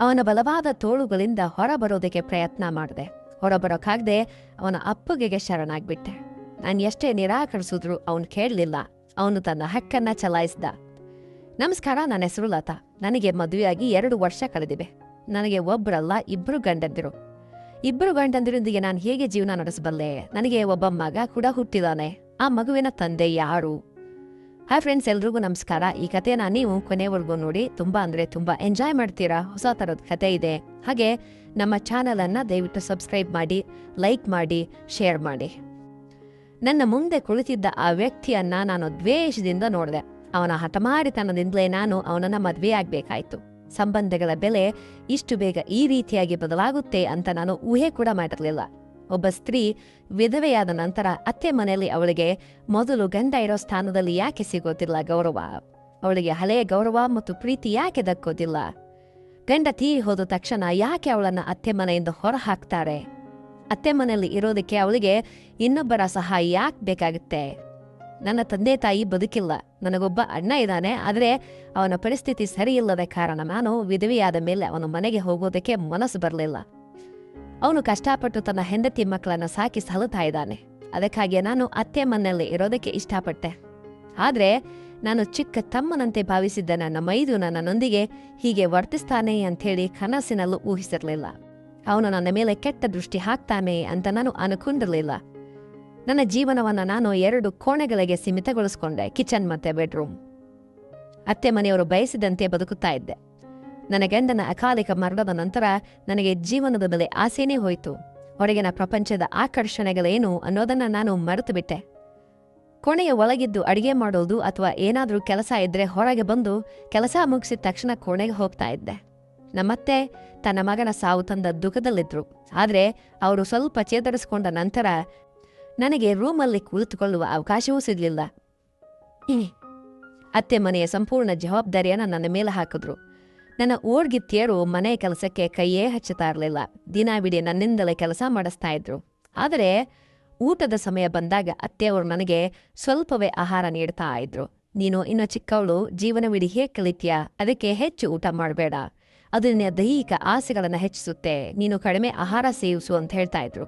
ಅವನ ಬಲವಾದ ತೋಳುಗಳಿಂದ ಹೊರಬರೋದಕ್ಕೆ ಪ್ರಯತ್ನ ಮಾಡಿದೆ. ಹೊರಬರೋಕ್ಕಾಗದೆ ಅವನ ಅಪ್ಪಗೆಗೆ ಶರಣಾಗ್ಬಿಟ್ಟೆ. ನಾನು ಎಷ್ಟೇ ನಿರಾಕರಿಸಿದ್ರು ಅವನು ಕೇಳಲಿಲ್ಲ. ಅವನು ತನ್ನ ಹಕ್ಕನ್ನ ಚಲಾಯಿಸಿದ. ನಮಸ್ಕಾರ, ನನ್ನ ಹೆಸರು ಲತಾ. ನನಗೆ ಮದುವೆಯಾಗಿ 2 ವರ್ಷ ಕಳೆದಿವೆ. ನನಗೆ ಒಬ್ಬರಲ್ಲ 2 ಗಂಡಂದಿರು. 2 ಗಂಡಂದಿರೊಂದಿಗೆ ನಾನು ಹೇಗೆ ಜೀವನ ನಡೆಸಬಲ್ಲೆ? ನನಗೆ ಒಬ್ಬ ಮಗ ಕೂಡ ಹುಟ್ಟಿದಾನೆ. ಆ ಮಗುವಿನ ತಂದೆ ಯಾರು? ಹಾಯ್ ಫ್ರೆಂಡ್ಸ್, ಎಲ್ರಿಗೂ ನಮಸ್ಕಾರ. ಈ ಕಥೆನ ನೀವು ಕೊನೆವರೆಗೂ ನೋಡಿ ತುಂಬಾ ಎಂಜಾಯ್ ಮಾಡ್ತೀರಾ. ಹೊಸ ಥರದ ಕತೆ ಇದೆ. ಹಾಗೆ ನಮ್ಮ ಚಾನಲನ್ನು ದಯವಿಟ್ಟು ಸಬ್ಸ್ಕ್ರೈಬ್ ಮಾಡಿ, ಲೈಕ್ ಮಾಡಿ, ಶೇರ್ ಮಾಡಿ. ನನ್ನ ಮುಂದೆ ಕುಳಿತಿದ್ದ ಆ ವ್ಯಕ್ತಿಯನ್ನ ನಾನು ದ್ವೇಷದಿಂದ ನೋಡಿದೆ. ಅವನ ಹಠಮಾರಿತನದಿಂದಲೇ ನಾನು ಅವನನ್ನ ಮದುವೆಯಾಗಬೇಕಾಯ್ತು. ಸಂಬಂಧಗಳ ಬೆಲೆ ಇಷ್ಟು ಬೇಗ ಈ ರೀತಿಯಾಗಿ ಬದಲಾಗುತ್ತೆ ಅಂತ ನಾನು ಊಹೆ ಕೂಡ ಮಾಡಿರಲಿಲ್ಲ. ಒಬ್ಬ ಸ್ತ್ರೀ ವಿಧವೆಯಾದ ನಂತರ ಅತ್ತೆ ಮನೆಯಲ್ಲಿ ಅವಳಿಗೆ ಮೊದಲು ಗಂಡ ಇರೋ ಸ್ಥಾನದಲ್ಲಿ ಯಾಕೆ ಸಿಗೋದಿಲ್ಲ ಗೌರವ? ಅವಳಿಗೆ ಹಳೆಯ ಗೌರವ ಮತ್ತು ಪ್ರೀತಿ ಯಾಕೆ ದಕ್ಕೋದಿಲ್ಲ? ಗಂಡ ತೀರಿ ಹೋದ ತಕ್ಷಣ ಯಾಕೆ ಅವಳನ್ನ ಅತ್ತೆ ಮನೆಯಿಂದ ಹೊರ ಹಾಕ್ತಾರೆ? ಅತ್ತೆ ಮನೆಯಲ್ಲಿ ಇರೋದಕ್ಕೆ ಅವಳಿಗೆ ಇನ್ನೊಬ್ಬರ ಸಹಾಯ ಯಾಕೆ ಬೇಕಾಗುತ್ತೆ? ನನ್ನ ತಂದೆ ತಾಯಿ ಬದುಕಿಲ್ಲ. ನನಗೊಬ್ಬ ಅಣ್ಣ ಇದ್ದಾನೆ. ಆದರೆ ಅವನ ಪರಿಸ್ಥಿತಿ ಸರಿಯಿಲ್ಲದ ಕಾರಣ ನಾನು ವಿಧವೆಯಾದ ಮೇಲೆ ಅವನ ಮನೆಗೆ ಹೋಗೋದಕ್ಕೆ ಮನಸ್ಸು ಬರಲಿಲ್ಲ. ಅವನು ಕಷ್ಟಪಟ್ಟು ತನ್ನ ಹೆಂಡತಿ ಮಕ್ಕಳನ್ನ ಸಾಕಿ ಸಲುತ್ತಾ ಇದ್ದಾನೆ. ಅದಕ್ಕಾಗಿ ನಾನು ಅತ್ತೆ ಮನೆಯಲ್ಲಿ ಇರೋದಕ್ಕೆ ಇಷ್ಟಪಟ್ಟೆ. ಆದರೆ ನಾನು ಚಿಕ್ಕ ತಮ್ಮನಂತೆ ಭಾವಿಸಿದ್ದ ನನ್ನ ಮೈದುನ ನನ್ನೊಂದಿಗೆ ಹೀಗೆ ವರ್ತಿಸ್ತಾನೆ ಅಂಥೇಳಿ ಕನಸಿನಲ್ಲೂ ಊಹಿಸಿರಲಿಲ್ಲ. ಅವನು ನನ್ನ ಮೇಲೆ ಕೆಟ್ಟ ದೃಷ್ಟಿ ಹಾಕ್ತಾನೆ ಅಂತ ನಾನು ಅನ್ಕೊಂಡಿರಲಿಲ್ಲ. ನನ್ನ ಜೀವನವನ್ನು ನಾನು 2 ಕೋಣೆಗಳಿಗೆ ಸೀಮಿತಗೊಳಿಸ್ಕೊಂಡೆ, ಕಿಚನ್ ಮತ್ತೆ ಬೆಡ್ರೂಮ್. ಅತ್ತೆ ಮನೆಯವರು ಬಯಸಿದಂತೆ ಬದುಕುತ್ತಾ ಇದ್ದೆ. ನನ್ನ ಗಂಡನ ಅಕಾಲಿಕ ಮರಣದ ನಂತರ ನನಗೆ ಜೀವನದ ಮೇಲೆ ಆಸೆನೇ ಹೋಯಿತು. ಹೊರಗಿನ ಪ್ರಪಂಚದ ಆಕರ್ಷಣೆಗಳೇನು ಅನ್ನೋದನ್ನ ನಾನು ಮರೆತು ಬಿಟ್ಟೆ. ಕೋಣೆಯ ಒಳಗಿದ್ದು ಅಡಿಗೆ ಮಾಡೋದು ಅಥವಾ ಏನಾದರೂ ಕೆಲಸ ಇದ್ರೆ ಹೊರಗೆ ಬಂದು ಕೆಲಸ ಮುಗಿಸಿದ ತಕ್ಷಣ ಕೋಣೆಗೆ ಹೋಗ್ತಾ ಇದ್ದೆ. ನಮ್ಮತ್ತೆ ತನ್ನ ಮಗನ ಸಾವು ತಂದ ದುಃಖದಲ್ಲಿದ್ರು. ಆದರೆ ಅವರು ಸ್ವಲ್ಪ ಚೇತರಿಸಿಕೊಂಡ ನಂತರ ನನಗೆ ರೂಮಲ್ಲಿ ಕುಳಿತುಕೊಳ್ಳುವ ಅವಕಾಶವೂ ಸಿಗಲಿಲ್ಲ. ಅತ್ತೆ ಮನೆಯ ಸಂಪೂರ್ಣ ಜವಾಬ್ದಾರಿಯನ್ನು ನನ್ನ ಮೇಲೆ ಹಾಕಿದ್ರು. ನನ್ನ ಓಡ್ಗಿತ್ತಿಯರು ಮನೆ ಕೆಲಸಕ್ಕೆ ಕೈಯೇ ಹಚ್ಚುತ್ತಾ ಇರಲಿಲ್ಲ. ದಿನವಿಡೀ ನನ್ನಿಂದಲೇ ಕೆಲಸ ಮಾಡಿಸ್ತಾ ಇದ್ರು. ಆದರೆ ಊಟದ ಸಮಯ ಬಂದಾಗ ಅತ್ತೆಯವರು ನನಗೆ ಸ್ವಲ್ಪವೇ ಆಹಾರ ನೀಡ್ತಾ ಇದ್ರು. ನೀನು ಇನ್ನೂ ಚಿಕ್ಕವಳು, ಜೀವನವಿಡೀ ಹೇಗೆ ಕಲಿತೀಯಾ? ಅದಕ್ಕೆ ಹೆಚ್ಚು ಊಟ ಮಾಡಬೇಡ. ಅದು ನಿನ್ನ ದೈಹಿಕ ಆಸೆಗಳನ್ನು ಹೆಚ್ಚಿಸುತ್ತೆ. ನೀನು ಕಡಿಮೆ ಆಹಾರ ಸೇವಿಸು ಅಂತ ಹೇಳ್ತಾ ಇದ್ರು.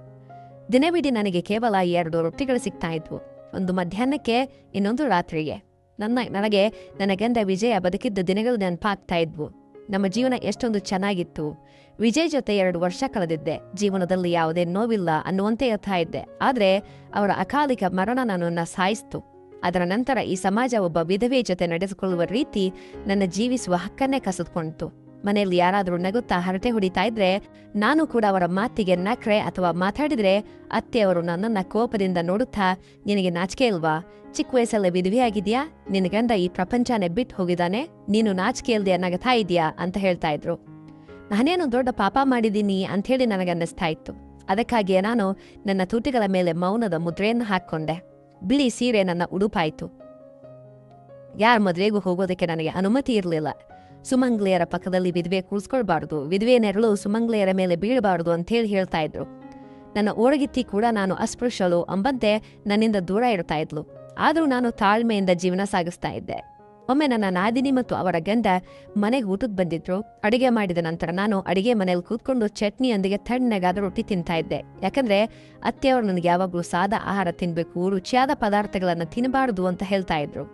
ದಿನವಿಡೀ ನನಗೆ ಕೇವಲ 2 ರೊಟ್ಟಿಗಳು ಸಿಗ್ತಾ ಇದ್ವು. ಒಂದು ಮಧ್ಯಾಹ್ನಕ್ಕೆ, ಇನ್ನೊಂದು ರಾತ್ರಿಗೆ. ನನಗೆ ನನ್ನ ಗಂಡ ವಿಜಯ ಬದುಕಿದ್ದ ದಿನಗಳು ನೆನಪಾಗ್ತಾ ಇದ್ವು. ನಮ್ಮ ಜೀವನ ಎಷ್ಟೊಂದು ಚೆನ್ನಾಗಿತ್ತು. ವಿಜಯ್ ಜೊತೆ 2 ವರ್ಷ ಕಳೆದಿದ್ದೆ. ಜೀವನದಲ್ಲಿ ಯಾವುದೇ ನೋವಿಲ್ಲ ಅನ್ನುವಂತೆ ಇರ್ತಾ ಇದ್ದೆ. ಆದರೆ ಅವರ ಅಕಾಲಿಕ ಮರಣ ನನ್ನನ್ನು ಸಾಯಿಸ್ತು. ಅದರ ನಂತರ ಈ ಸಮಾಜ ಒಬ್ಬ ವಿಧವೆ ಜೊತೆ ನಡೆಸಿಕೊಳ್ಳುವ ರೀತಿ ನನ್ನ ಜೀವಿಸುವ ಹಕ್ಕನ್ನೇ ಕಸಿದುಕೊಂಡಿತು. ಮನೆಯಲ್ಲಿ ಯಾರಾದರೂ ನಗುತ್ತಾ ಹರಟೆ ಹೊಡಿತಾ ಇದ್ರೆ ನಾನು ಕೂಡ ಅವರ ಮಾತಿಗೆ ನಕ್ರೆ ಅಥವಾ ಮಾತಾಡಿದ್ರೆ ಅತ್ತೆಯವರು ನನ್ನನ್ನ ಕೋಪದಿಂದ ನೋಡುತ್ತಾ, ನಿನಗೆ ನಾಚಿಕೆ ಇಲ್ವಾ? ಚಿಕ್ಕ ವಯಸ್ಸಲ್ಲೇ ವಿಧವೆಯಾಗಿದ್ಯಾ? ನಿನ್ನ ಗಂಡ ಈ ಪ್ರಪಂಚನೇ ಬಿಟ್ಟು ಹೋಗಿದ್ದಾನೆ, ನೀನು ನಾಚಿಕೆ ಇಲ್ದೆ ನಗತಾ ಇದೆಯಾ ಅಂತ ಹೇಳ್ತಾ ಇದ್ರು. ನಾನೇನು ದೊಡ್ಡ ಪಾಪ ಮಾಡಿದ್ದೀನಿ ಅಂಥೇಳಿ ನನಗನ್ನಿಸ್ತಾ ಇತ್ತು. ಅದಕ್ಕಾಗಿಯೇ ನಾನು ನನ್ನ ತುಟಿಗಳ ಮೇಲೆ ಮೌನದ ಮುದ್ರೆಯನ್ನು ಹಾಕ್ಕೊಂಡೆ. ಬಿಳಿ ಸೀರೆ ನನ್ನ ಉಡುಪಾಯಿತು. ಯಾರ ಮದುವೆಗೂ ಹೋಗೋದಕ್ಕೆ ನನಗೆ ಅನುಮತಿ ಇರಲಿಲ್ಲ. ಸುಮಂಗ್ಲೆಯರ ಪಕ್ಕದಲ್ಲಿ ವಿಧವೆ ಕೂರಿಸ್ಕೊಳ್ಬಾರ್ದು, ವಿಧವೆ ನೆರಳು ಸುಮಂಗ್ಲೆಯರ ಮೇಲೆ ಬೀಳಬಾರ್ದು ಅಂಥೇಳಿ ಹೇಳ್ತಾ ಇದ್ರು. ನನ್ನ ಓಡಗಿತ್ತಿ ಕೂಡ ನಾನು ಅಸ್ಪೃಶ್ಯಳು ಅಂಬಂತೆ ನನ್ನಿಂದ ದೂರ ಇರ್ತಾ ಇದ್ಲು. ಆದರೂ ನಾನು ತಾಳ್ಮೆಯಿಂದ ಜೀವನ ಸಾಗಿಸ್ತಾ ಇದ್ದೆ. ಒಮ್ಮೆ ನನ್ನ ನಾದಿನಿ ಮತ್ತು ಅವರ ಗಂಡ ಮನೆಗೆ ಊಟಕ್ಕೆ ಬಂದಿದ್ರು. ಅಡಿಗೆ ಮಾಡಿದ ನಂತರ ನಾನು ಅಡಿಗೆ ಮನೆಯಲ್ಲಿ ಕೂತ್ಕೊಂಡು ಚಟ್ನಿಯೊಂದಿಗೆ ತಣ್ಣಗಾದ ರೊಟ್ಟಿ ತಿಂತಾ ಇದ್ದೆ. ಯಾಕಂದ್ರೆ ಅತ್ತೆಯವರು ನನಗೆ ಯಾವಾಗಲೂ ಸಾದಾ ಆಹಾರ ತಿನ್ಬೇಕು, ರುಚಿಯಾದ ಪದಾರ್ಥಗಳನ್ನು ತಿನ್ನಬಾರದು ಅಂತ ಹೇಳ್ತಾ ಇದ್ರು.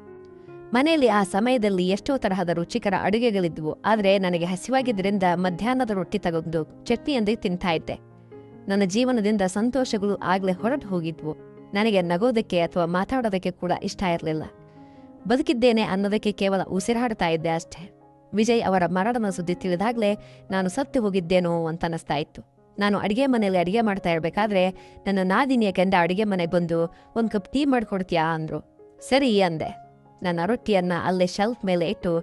ಮನೆಯಲ್ಲಿ ಆ ಸಮಯದಲ್ಲಿ ಎಷ್ಟೋ ತರಹದ ರುಚಿಕರ ಅಡುಗೆಗಳಿದ್ವು. ಆದರೆ ನನಗೆ ಹಸಿವಾಗಿದ್ದರಿಂದ ಮಧ್ಯಾಹ್ನದ ರೊಟ್ಟಿ ತಗೊಂಡು ಚಟ್ನಿಯೊಂದಿಗೆ ತಿಂತಾ ಇದ್ದೆ. ನನ್ನ ಜೀವನದಿಂದ ಸಂತೋಷಗಳು ಆಗ್ಲೇ ಹೊರಟು ಹೋಗಿದ್ವು. ನನಗೆ ನಗೋದಕ್ಕೆ ಅಥವಾ ಮಾತಾಡೋದಕ್ಕೆ ಕೂಡ ಇಷ್ಟ ಇರಲಿಲ್ಲ. ಬದುಕಿದ್ದೇನೆ ಅನ್ನೋದಕ್ಕೆ ಕೇವಲ ಉಸಿರಾಡ್ತಾ ಇದ್ದೆ ಅಷ್ಟೇ. ವಿಜಯ್ ಅವರ ಮರಣದ ಸುದ್ದಿ ತಿಳಿದಾಗಲೇ ನಾನು ಸತ್ತು ಹೋಗಿದ್ದೇನೋ ಅಂತ ಅನಿಸ್ತಾ ಇತ್ತು. ನಾನು ಅಡಿಗೆ ಮನೆಯಲ್ಲಿ ಅಡಿಗೆ ಮಾಡ್ತಾ ಇರಬೇಕಾದ್ರೆ ನನ್ನ ನಾದಿನಿಯ ಗಂಡ ಅಡಿಗೆ ಮನೆಗೆ ಬಂದು 1 ಕಪ್ ಟೀ ಮಾಡ್ಕೊಡ್ತೀಯಾ ಅಂದ್ರು. ಸರಿ ಅಂದೆ. ನನ್ನ ರೊಟ್ಟಿಯನ್ನ ಅಲ್ಲೇ ಶೆಲ್ಫ್ ಮೇಲೆ ಇಟ್ಟು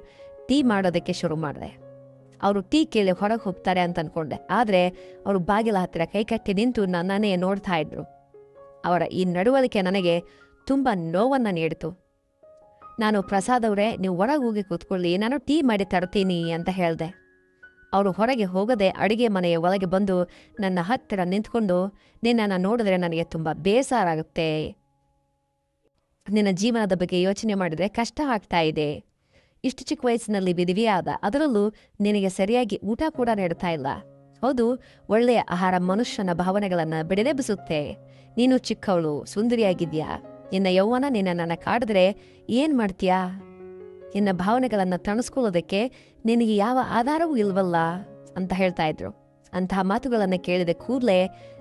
ಟೀ ಮಾಡೋದಕ್ಕೆ ಶುರು ಮಾಡಿದೆ. ಅವರು ಟೀ ಕೇಳಿ ಹೊರಗೆ ಹೋಗ್ತಾರೆ ಅಂತ ಅನ್ಕೊಂಡೆ. ಆದರೆ ಅವರು ಬಾಗಿಲ ಹತ್ತಿರ ಕೈಕಟ್ಟಿ ನಿಂತು ನನ್ನನ್ನೇ ನೋಡ್ತಾ ಇದ್ರು. ಅವರ ಈ ನಡವಳಿಕೆ ನನಗೆ ತುಂಬ ನೋವನ್ನು ನೀಡಿತು. ನಾನು, ಪ್ರಸಾದ್ ಅವರೇ, ನೀವು ಹೊರಗೆ ಹೋಗಿ ಕೂತ್ಕೊಳ್ಳಿ, ನಾನು ಟೀ ಮಾಡಿ ತರ್ತೀನಿ ಅಂತ ಹೇಳಿದೆ. ಅವರು ಹೊರಗೆ ಹೋಗದೆ ಅಡಿಗೆ ಮನೆಯ ಒಳಗೆ ಬಂದು ನನ್ನ ಹತ್ತಿರ ನಿಂತ್ಕೊಂಡು, ನಿನ್ನನ್ನು ನೋಡಿದ್ರೆ ನನಗೆ ತುಂಬ ಬೇಸರ ಆಗುತ್ತೆ, ನಿನ್ನ ಜೀವನದ ಬಗ್ಗೆ ಯೋಚನೆ ಮಾಡಿದ್ರೆ ಕಷ್ಟ ಆಗ್ತಾ ಇದೆ, ಇಷ್ಟು ಚಿಕ್ಕ ವಯಸ್ಸಿನಲ್ಲಿ ವಿಧಿವಿಯಾದ, ಅದರಲ್ಲೂ ನಿನಗೆ ಸರಿಯಾಗಿ ಊಟ ಕೂಡ ನೀಡ್ತಾ ಇಲ್ಲ. ಹೌದು, ಒಳ್ಳೆಯ ಆಹಾರ ಮನುಷ್ಯನ ಭಾವನೆಗಳನ್ನು ಬೆಡೆದೆಬ್ಬಿಸುತ್ತೆ. ನೀನು ಚಿಕ್ಕವಳು, ಸುಂದರಿಯಾಗಿದ್ಯಾ, ನಿನ್ನ ಯೌವನ ನಿನ್ನ ಕಾಡಿದ್ರೆ ಏನ್ ಮಾಡ್ತೀಯಾ? ನಿನ್ನ ಭಾವನೆಗಳನ್ನು ತಣಿಸ್ಕೊಳ್ಳೋದಕ್ಕೆ ನಿನಗೆ ಯಾವ ಆಧಾರವೂ ಇಲ್ವಲ್ಲ ಅಂತ ಹೇಳ್ತಾ ಇದ್ರು. ಅಂತಹ ಮಾತುಗಳನ್ನು ಕೇಳಿದ ಕೂಡಲೇ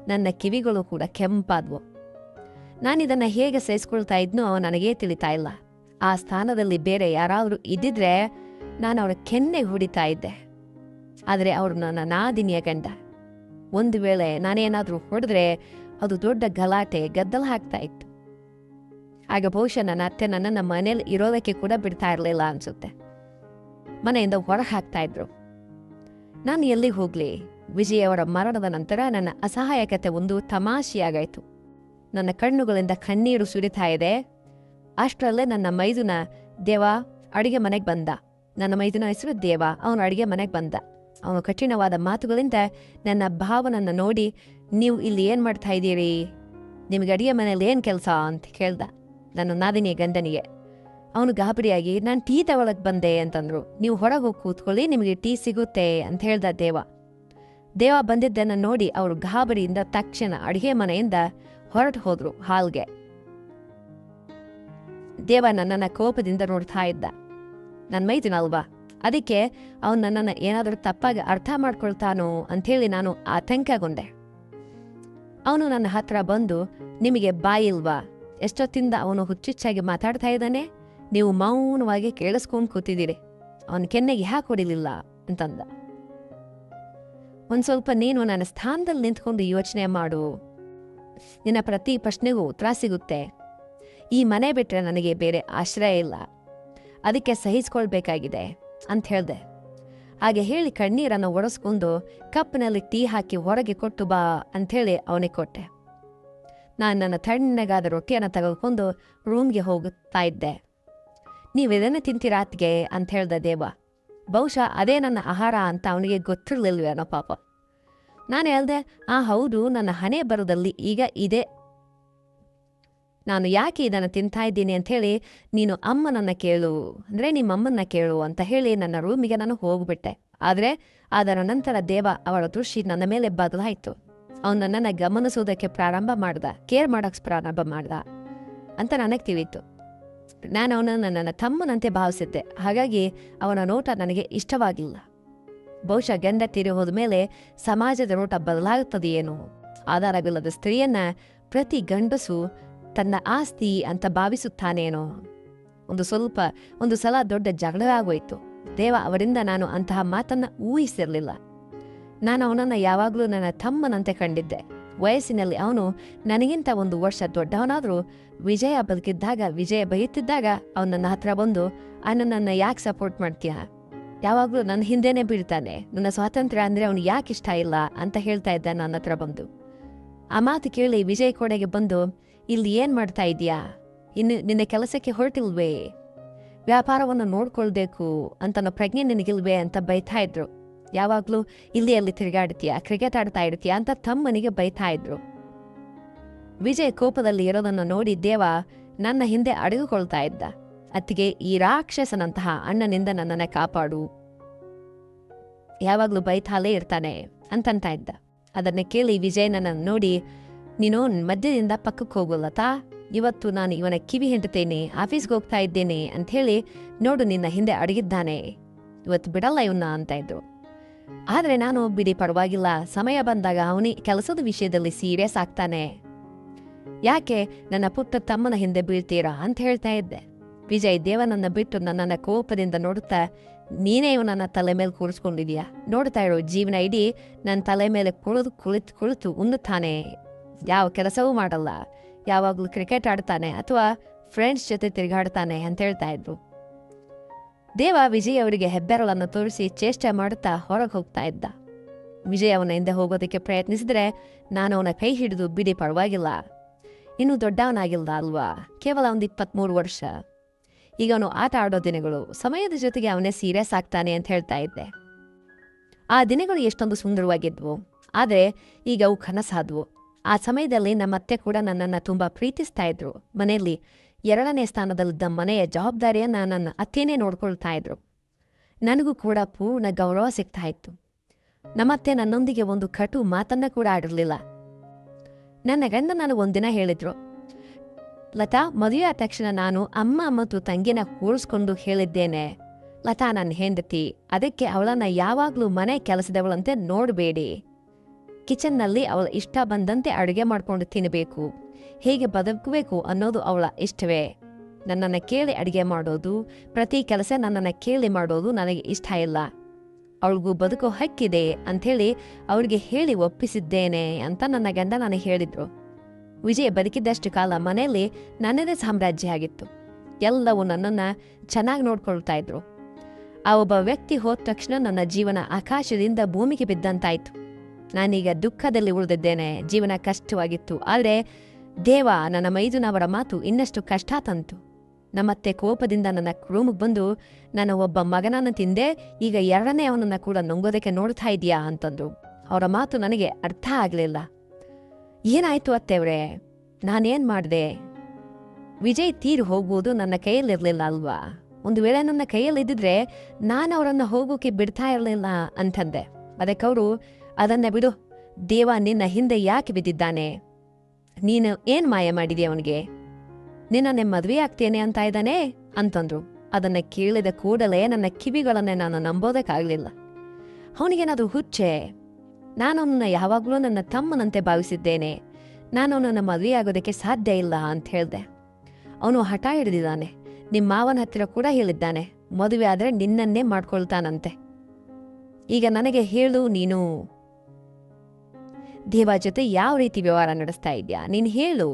ನನ್ನ ಕಿವಿಗಳು ಕೂಡ ಕೆಂಪಾದ್ವು. ನಾನಿದನ್ನು ಹೇಗೆ ಸಹಿಸ್ಕೊಳ್ತಾ ಇದ್ನೋ ನನಗೇ ತಿಳಿತಾ ಇಲ್ಲ. ಆ ಸ್ಥಾನದಲ್ಲಿ ಬೇರೆ ಯಾರಾದರೂ ಇದ್ದಿದ್ರೆ ನಾನು ಅವರ ಕೆನ್ನೆಗೆ ಹೊಡಿತಾ ಇದ್ದೆ. ಆದರೆ ಅವರು ನನ್ನ ನಾದಿನಿಯ ಗಂಡ. ಒಂದು ವೇಳೆ ನಾನೇನಾದರೂ ಹೊಡೆದ್ರೆ ಅದು ದೊಡ್ಡ ಗಲಾಟೆ, ಗದ್ದಲ ಹಾಕ್ತಾ ಇತ್ತು. ಆಗ ಬಹುಶಃ ನನ್ನ ಅತ್ತೆ ನನ್ನನ್ನು ಮನೇಲಿ ಇರೋದಕ್ಕೆ ಕೂಡ ಬಿಡ್ತಾ ಇರಲಿಲ್ಲ ಅನ್ಸುತ್ತೆ. ಮನೆಯಿಂದ ಹೊರಗೆ ಹಾಕ್ತಾ ಇದ್ರು. ನಾನು ಎಲ್ಲಿಗೆ ಹೋಗ್ಲಿ? ವಿಜಯವರ ಮರಣದ ನಂತರ ನನ್ನ ಅಸಹಾಯಕತೆ ಒಂದು ತಮಾಷೆಯಾಗಾಯ್ತು. ನನ್ನ ಕಣ್ಣುಗಳಿಂದ ಕಣ್ಣೀರು ಸುರಿತಾ ಇದೆ. ಅಷ್ಟರಲ್ಲೇ ನನ್ನ ಮೈದುನ ದೇವ ಅಡಿಗೆ ಮನೆಗೆ ಬಂದ. ನನ್ನ ಮೈದುನ ಹೆಸರು ದೇವ. ಅವನು ಅಡಿಗೆ ಮನೆಗೆ ಬಂದ. ಅವನು ಕಠಿಣವಾದ ಮಾತುಗಳಿಂದ ನನ್ನ ಭಾವನನ್ನು ನೋಡಿ, ನೀವು ಇಲ್ಲಿ ಏನು ಮಾಡ್ತಾ ಇದ್ದೀರಿ? ನಿಮಗೆ ಅಡಿಗೆ ಮನೇಲಿ ಏನು ಕೆಲಸ ಅಂತ ಕೇಳ್ದ ನನ್ನ ನಾದಿನಿಯ ಗಂಡನಿಗೆ. ಅವನು ಗಾಬರಿಯಾಗಿ, ನಾನು ಟೀ ತಗೊಳಕ್ ಬಂದೆ ಅಂತಂದ್ರು. ನೀವು ಹೊರಗೆ ಹೋಗಿ ಕೂತ್ಕೊಳ್ಳಿ, ನಿಮಗೆ ಟೀ ಸಿಗುತ್ತೆ ಅಂತ ಹೇಳ್ದ ದೇವ. ದೇವ ಬಂದಿದ್ದನ್ನು ನೋಡಿ ಅವರು ಗಾಬರಿಯಿಂದ ತಕ್ಷಣ ಅಡಿಗೆ ಮನೆಯಿಂದ ಹೊರಟು ಹೋದ್ರು ಹಾಲ್ಗೆ. ದೇವ ನನ್ನನ್ನು ಕೋಪದಿಂದ ನೋಡ್ತಾ ಇದ್ದ. ನನ್ನ ಮೈದಿನ ಅಲ್ವಾ, ಅದಕ್ಕೆ ಅವನು ನನ್ನನ್ನು ಏನಾದರೂ ತಪ್ಪಾಗಿ ಅರ್ಥ ಮಾಡ್ಕೊಳ್ತಾನೋ ಅಂಥೇಳಿ ನಾನು ಆತಂಕಗೊಂಡೆ. ಅವನು ನನ್ನ ಹತ್ರ ಬಂದು, ನಿಮಗೆ ಬಾಯಿ ಇಲ್ವಾ? ಎಷ್ಟೊತ್ತಿಂದ ಅವನು ಹುಚ್ಚುಚ್ಚಾಗಿ ಮಾತಾಡ್ತಾ ಇದ್ದಾನೆ, ನೀವು ಮೌನವಾಗಿ ಕೇಳಿಸ್ಕೊಂಡು ಕೂತಿದ್ದೀರಿ, ಅವನ ಕೆನ್ನೆಗೆ ಯಾಕೆ ಹೊಡಿಲಿಲ್ಲ ಅಂತಂದ. ಒಂದು ಸ್ವಲ್ಪ ನೀನು ನನ್ನ ಸ್ಥಾನದಲ್ಲಿ ನಿಂತ್ಕೊಂಡು ಯೋಚನೆ ಮಾಡು. ನಿನ್ನ ಪ್ರತಿ ಪ್ರಶ್ನೆಗೂ ಉತ್ತರ ಸಿಗುತ್ತೆ. ಈ ಮನೆ ಬಿಟ್ಟರೆ ನನಗೆ ಬೇರೆ ಆಶ್ರಯ ಇಲ್ಲ, ಅದಕ್ಕೆ ಸಹಿಸ್ಕೊಳ್ಬೇಕಾಗಿದೆ ಅಂತ ಹೇಳ್ದೆ. ಹಾಗೆ ಹೇಳಿ ಕಣ್ಣೀರನ್ನು ಒರೆಸ್ಕೊಂಡು ಕಪ್ಪಿನಲ್ಲಿ ಟೀ ಹಾಕಿ ಹೊರಗೆ ಕೊಟ್ಟು ಬಾ ಅಂಥೇಳಿ ಅವನಿಗೆ ಕೊಟ್ಟೆ. ನಾನು ನನ್ನ ತಣ್ಣಗಾದ ರೊಟ್ಟಿಯನ್ನು ತೆಗೆದುಕೊಂಡು ರೂಮ್ಗೆ ಹೋಗುತ್ತಾ ಇದ್ದೆ. ನೀವಿದನ್ನೇ ತಿಂತೀರಾ ಅತ್ಗೆ ಅಂತ ಹೇಳ್ದ ದೇವ. ಬಹುಶಃ ಅದೇ ನನ್ನ ಆಹಾರ ಅಂತ ಅವನಿಗೆ ಗೊತ್ತಿರಲಿಲ್ವೇನೋ ಪಾಪ. ನಾನು ಹೇಳ್ದೆ, ಹೌದು, ನನ್ನ ಹಣೆ ಬರದಲ್ಲಿ ಈಗ ಇದೆ. ನಾನು ಯಾಕೆ ಇದನ್ನು ತಿಂತಾ ಇದ್ದೀನಿ ಅಂಥೇಳಿ ನೀನು ಅಮ್ಮನನ್ನು ಕೇಳು, ಅಂದರೆ ನಿಮ್ಮ ಅಮ್ಮನ್ನ ಕೇಳು ಅಂತ ಹೇಳಿ ನನ್ನ ರೂಮಿಗೆ ನಾನು ಹೋಗ್ಬಿಟ್ಟೆ. ಆದರೆ ಅದರ ನಂತರ ದೇವ ಅವಳ ದೃಷ್ಟಿ ನನ್ನ ಮೇಲೆ ಬದಲಾಯಿತು. ಅವನು ನನ್ನನ್ನು ಗಮನಿಸೋದಕ್ಕೆ ಪ್ರಾರಂಭ ಮಾಡ್ದ, ಕೇರ್ ಮಾಡೋಕ್ಕೆ ಪ್ರಾರಂಭ ಮಾಡ್ದ ಅಂತ ನನಗೆ ತಿಳಿಯಿತು. ನಾನು ಅವನನ್ನು ನನ್ನ ತಮ್ಮನಂತೆ ಭಾವಿಸಿದ್ದೆ. ಹಾಗಾಗಿ ಅವನ ನೋಟ ನನಗೆ ಇಷ್ಟವಾಗಿಲ್ಲ. ಬಹುಶಃ ಗಂಡ ತೀರಿ ಹೋದ ಮೇಲೆ ಸಮಾಜದ ನೋಟ ಬದಲಾಗುತ್ತದೆಯೇನೋ. ಆಧಾರವಿಲ್ಲದ ಸ್ತ್ರೀಯನ್ನ ಪ್ರತಿ ಗಂಡಸು ತನ್ನ ಆಸ್ತಿ ಅಂತ ಭಾವಿಸುತ್ತಾನೇನೋ. ಒಂದು ಸಲ ದೊಡ್ಡ ಜಗಳವಾಗೋಯ್ತು. ದೇವ ಅವರಿಂದ ನಾನು ಅಂತಹ ಮಾತನ್ನ ಊಹಿಸಿರಲಿಲ್ಲ. ನಾನು ಅವನನ್ನು ಯಾವಾಗಲೂ ನನ್ನ ತಮ್ಮನಂತೆ ಕಂಡಿದ್ದೆ. ವಯಸ್ಸಿನಲ್ಲಿ ಅವನು ನನಗಿಂತ 1 ವರ್ಷ ದೊಡ್ಡವನಾದರೂ ವಿಜಯ ಬದುಕಿದ್ದಾಗ, ವಿಜಯ ಬೈಯುತ್ತಿದ್ದಾಗ ಅವನು ನನ್ನ ಹತ್ರ ಬಂದು, ನನ್ನನ್ನು ಯಾಕೆ ಸಪೋರ್ಟ್ ಮಾಡ್ತೀಯಾ? ಯಾವಾಗಲೂ ನನ್ನ ಹಿಂದೆನೇ ಬೀಳ್ತಾನೆ, ನನ್ನ ಸ್ವಾತಂತ್ರ್ಯ ಅಂದರೆ ಅವನು ಯಾಕೆ ಇಷ್ಟ ಇಲ್ಲ ಅಂತ ಹೇಳ್ತಾ ಇದ್ದ ನನ್ನ ಹತ್ರ ಬಂದು. ಆ ಮಾತು ಕೇಳಿ ವಿಜಯ್ ಕೋಣೆಗೆ ಬಂದು, ಇಲ್ಲಿ ಏನು ಮಾಡ್ತಾ ಇದೀಯಾ? ಇನ್ನು ನಿನ್ನ ಕೆಲಸಕ್ಕೆ ಹೊರಟಿಲ್ವೇ? ವ್ಯಾಪಾರವನ್ನು ನೋಡ್ಕೊಳ್ಬೇಕು ಅಂತ ಪ್ರಜ್ಞೆ ನಿನಗಿಲ್ವೇ ಅಂತ ಬೈತಾ ಇದ್ರು. ಯಾವಾಗಲೂ ಇಲ್ಲಿ ಅಲ್ಲಿ ತಿರುಗಾಡ್ತೀಯಾ, ಕ್ರಿಕೆಟ್ ಆಡ್ತಾ ಇರ್ತೀಯಾ ಅಂತ ತಮ್ಮನಿಗೆ ಬೈತಾ ಇದ್ರು. ವಿಜಯ್ ಕೋಪದಲ್ಲಿ ಇರೋದನ್ನು ನೋಡಿ ದೇವ ನನ್ನ ಹಿಂದೆ ಅಡಗಿಕೊಳ್ತಾ ಇದ್ದ. ಅತ್ತಿಗೆ, ಈ ರಾಕ್ಷಸನಂತಹ ಅಣ್ಣನಿಂದ ನನ್ನನ್ನು ಕಾಪಾಡು, ಯಾವಾಗಲೂ ಬೈತಾಲೇ ಇರ್ತಾನೆ ಅಂತಂತ ಇದ್ದ. ಅದನ್ನ ಕೇಳಿ ವಿಜಯ್ ನನ್ನನ್ನು ನೋಡಿ, ನೀನು ಮಧ್ಯದಿಂದ ಪಕ್ಕಕ್ಕೆ ಹೋಗೋಲ್ಲತಾ, ಇವತ್ತು ನಾನು ಇವನ ಕಿವಿ ಹಿಂಡ್ತೇನೆ, ಆಫೀಸ್ಗೆ ಹೋಗ್ತಾ ಇದ್ದೇನೆ ಅಂಥೇಳಿ ನೋಡು ನಿನ್ನ ಹಿಂದೆ ಅಡಗಿದ್ದಾನೆ, ಇವತ್ತು ಬಿಡಲ್ಲ ಇವನ್ನ ಅಂತ ಇದ್ರು. ಆದರೆ ನಾನು, ಬಿಡಿ ಪರವಾಗಿಲ್ಲ, ಸಮಯ ಬಂದಾಗ ಅವನಿ ಕೆಲಸದ ವಿಷಯದಲ್ಲಿ ಸೀರಿಯಸ್ ಆಗ್ತಾನೆ, ಯಾಕೆ ನನ್ನ ಪುಟ್ಟ ತಮ್ಮನ ಹಿಂದೆ ಬೀಳ್ತೀರಾ ಅಂತ ಹೇಳ್ತಾ ಇದ್ದೆ. ವಿಜಯ್ ದೇವನನ್ನ ಬಿಟ್ಟು ನನ್ನನ್ನು ಕೋಪದಿಂದ ನೋಡುತ್ತಾ, ನೀನೇ ಇವನನ್ನ ತಲೆ ಮೇಲೆ ಕೂರಿಸ್ಕೊಂಡಿದೀಯಾ, ನೋಡ್ತಾ ಇರೋ ಜೀವನ ಇಡೀ ನನ್ನ ತಲೆ ಮೇಲೆ ಕುಳಿತು ಉಣ್ಣುತ್ತಾನೆ, ಯಾವ ಕೆಲಸವೂ ಮಾಡಲ್ಲ, ಯಾವಾಗಲೂ ಕ್ರಿಕೆಟ್ ಆಡ್ತಾನೆ ಅಥವಾ ಫ್ರೆಂಡ್ಸ್ ಜೊತೆ ತಿರುಗಾಡ್ತಾನೆ ಅಂತ ಹೇಳ್ತಾ ಇದ್ರು. ದೇವ ವಿಜಯ್ ಅವರಿಗೆ ಹೆಬ್ಬೆರಳನ್ನು ತೋರಿಸಿ ಚೇಷ್ಟೆ ಮಾಡುತ್ತಾ ಹೊರಗೆ ಹೋಗ್ತಾ ಇದ್ದ. ವಿಜಯ್ ಅವನ ಹಿಂದೆ ಹೋಗೋದಕ್ಕೆ ಪ್ರಯತ್ನಿಸಿದ್ರೆ ನಾನು ಅವನ ಕೈ ಹಿಡಿದು, ಬಿಡಿ ಪರವಾಗಿಲ್ಲ, ಇನ್ನೂ ದೊಡ್ಡವನಾಗಿಲ್ಲ ಅಲ್ವಾ, ಕೇವಲ 23 ವರ್ಷ, ಈಗ ಅವನು ಆಟ ಆಡೋ ದಿನಗಳು, ಸಮಯದ ಜೊತೆಗೆ ಅವನೇ ಸೀರಿಯಸ್ ಆಗ್ತಾನೆ ಅಂತ ಹೇಳ್ತಾ ಇದ್ದೆ. ಆ ದಿನಗಳು ಎಷ್ಟೊಂದು ಸುಂದರವಾಗಿದ್ವು, ಆದರೆ ಈಗ ಅವು ಕನಸಾದ್ವು. ಆ ಸಮಯದಲ್ಲಿ ನಮ್ಮತ್ತೆ ಕೂಡ ನನ್ನನ್ನು ತುಂಬ ಪ್ರೀತಿಸ್ತಾ ಇದ್ರು. ಮನೆಯಲ್ಲಿ 2ನೇ ಸ್ಥಾನದಲ್ಲಿದ್ದ ಮನೆಯ ಜವಾಬ್ದಾರಿಯನ್ನು ನನ್ನ ಅತ್ತೇನೇ ನೋಡ್ಕೊಳ್ತಾ ಇದ್ರು. ನನಗೂ ಕೂಡ ಪೂರ್ಣ ಗೌರವ ಸಿಗ್ತಾ ಇತ್ತು. ನಮ್ಮತ್ತೆ ನನ್ನೊಂದಿಗೆ ಒಂದು ಕಟು ಮಾತನ್ನ ಕೂಡ ಆಡಿರಲಿಲ್ಲ. ನನ್ನ ಗಂಡ ನಾನು ಒಂದಿನ ಹೇಳಿದ್ರು, ಲತಾ, ಮದುವೆ ಆದ ತಕ್ಷಣ ನಾನು ಅಮ್ಮ ಮತ್ತು ತಂಗಿನ ಕೂರಿಸ್ಕೊಂಡು ಹೇಳಿದ್ದೇನೆ, ಲತಾ ನನ್ನ ಹೆಂಡತಿ, ಅದಕ್ಕೆ ಅವಳನ್ನ ಯಾವಾಗಲೂ ಮನೆ ಕೆಲಸದವಳಂತೆ ನೋಡಬೇಡಿ. ಕಿಚನ್ನಲ್ಲಿ ಅವಳ ಇಷ್ಟ ಬಂದಂತೆ ಅಡುಗೆ ಮಾಡ್ಕೊಂಡು ತಿನ್ನಬೇಕು, ಹೇಗೆ ಬದುಕಬೇಕು ಅನ್ನೋದು ಅವಳ ಇಷ್ಟವೇ. ನನ್ನನ್ನು ಕೇಳಿ ಅಡುಗೆ ಮಾಡೋದು, ಪ್ರತಿ ಕೆಲಸ ನನ್ನನ್ನು ಕೇಳಿ ಮಾಡೋದು ನನಗೆ ಇಷ್ಟ ಇಲ್ಲ. ಅವಳಿಗೂ ಬದುಕೋ ಹಕ್ಕಿದೆ ಅಂಥೇಳಿ ಅವಳಿಗೆ ಹೇಳಿ ಒಪ್ಪಿಸಿದ್ದೇನೆ ಅಂತ ನನ್ನ ಗಂಡ ನನಗೆ ಹೇಳಿದ್ರು. ವಿಜಯ್ ಬದುಕಿದ್ದಷ್ಟು ಕಾಲ ಮನೆಯಲ್ಲಿ ನನ್ನದೇ ಸಾಮ್ರಾಜ್ಯ ಆಗಿತ್ತು. ಎಲ್ಲವೂ ನನ್ನನ್ನು ಚೆನ್ನಾಗಿ ನೋಡ್ಕೊಳ್ತಾ ಇದ್ರು. ಆ ಒಬ್ಬ ವ್ಯಕ್ತಿ ಹೋದ ತಕ್ಷಣ ನನ್ನ ಜೀವನ ಆಕಾಶದಿಂದ ಭೂಮಿಗೆ ಬಿದ್ದಂತಾಯ್ತು. ನಾನೀಗ ದುಃಖದಲ್ಲಿ ಉಳಿದಿದ್ದೇನೆ. ಜೀವನ ಕಷ್ಟವಾಗಿತ್ತು. ಆದರೆ ದೇವ ನನ್ನ ಮೈದುನವರ ಮಾತು ಇನ್ನಷ್ಟು ಕಷ್ಟ ತಂತು. ನಮ್ಮತ್ತೆ ಕೋಪದಿಂದ ನನ್ನ ರೂಮಿಗೆ ಬಂದು, ನನ್ನ ಒಬ್ಬ ಮಗನನ್ನು ತಿಂದೆ, ಈಗ 2ನೇ ಅವನನ್ನು ಕೂಡ ನುಂಗೋದಕ್ಕೆ ನೋಡ್ತಾ ಇದೀಯಾ ಅಂತಂದ್ರು. ಅವರ ಮಾತು ನನಗೆ ಅರ್ಥ ಆಗಲಿಲ್ಲ. ಏನಾಯ್ತು ಅತ್ತೆವ್ರೆ? ನಾನೇನ್ ಮಾಡಿದೆ? ವಿಜಯ್ ತೀರು ಹೋಗುವುದು ನನ್ನ ಕೈಯಲ್ಲಿರಲಿಲ್ಲ ಅಲ್ವಾ? ಒಂದು ವೇಳೆ ನನ್ನ ಕೈಯಲ್ಲಿದ್ದಿದ್ರೆ ನಾನು ಅವರನ್ನು ಹೋಗೋಕೆ ಬಿಡ್ತಾ ಇರಲಿಲ್ಲ ಅಂತಂದೆ. ಅದಕ್ಕವರು, ಅದನ್ನ ಬಿಡು, ದೇವ ನಿನ್ನ ಹಿಂದೆ ಯಾಕೆ ಬಿದ್ದಿದ್ದಾನೆ? ನೀನು ಏನ್ ಮಾಯ ಮಾಡಿದೆ ಅವನಿಗೆ? ನಿನ್ನನ್ನೇ ಮದುವೆ ಆಗ್ತೇನೆ ಅಂತ ಇದ್ದಾನೆ ಅಂತಂದ್ರು. ಅದನ್ನ ಕೇಳಿದ ಕೂಡಲೇ ನನ್ನ ಕಿವಿಗಳನ್ನೇ ನಾನು ನಂಬೋದಕ್ಕಾಗಲಿಲ್ಲ. ಅವನಿಗೇನಾದ್ರು ಹುಚ್ಚೆ? ನಾನು ಅವನನ್ನ ಯಾವಾಗಲೂ ನನ್ನ ತಮ್ಮನಂತೆ ಭಾವಿಸಿದ್ದೇನೆ. ನಾನು ಅವನನ್ನ ಮದುವೆ ಆಗೋದಕ್ಕೆ ಸಾಧ್ಯ ಇಲ್ಲ ಅಂತ ಹೇಳ್ದೆ. ಅವನು ಹಠ ಹಿಡಿದಿದ್ದಾನೆ. ನಿಮ್ಮ ಮಾವನ ಹತ್ತಿರ ಕೂಡ ಹೇಳಿದ್ದಾನೆ, ಮದುವೆ ಆದರೆ ನಿನ್ನನ್ನೇ ಮಾಡ್ಕೊಳ್ತಾನಂತೆ. ಈಗ ನನಗೆ ಹೇಳು, ನೀನು ದೇವ ಜೊತೆ ಯಾವ ರೀತಿ ವ್ಯವಹಾರ ನಡೆಸ್ತಾ ಇದ್ಯಾ? ನೀನು ಹೇಳು,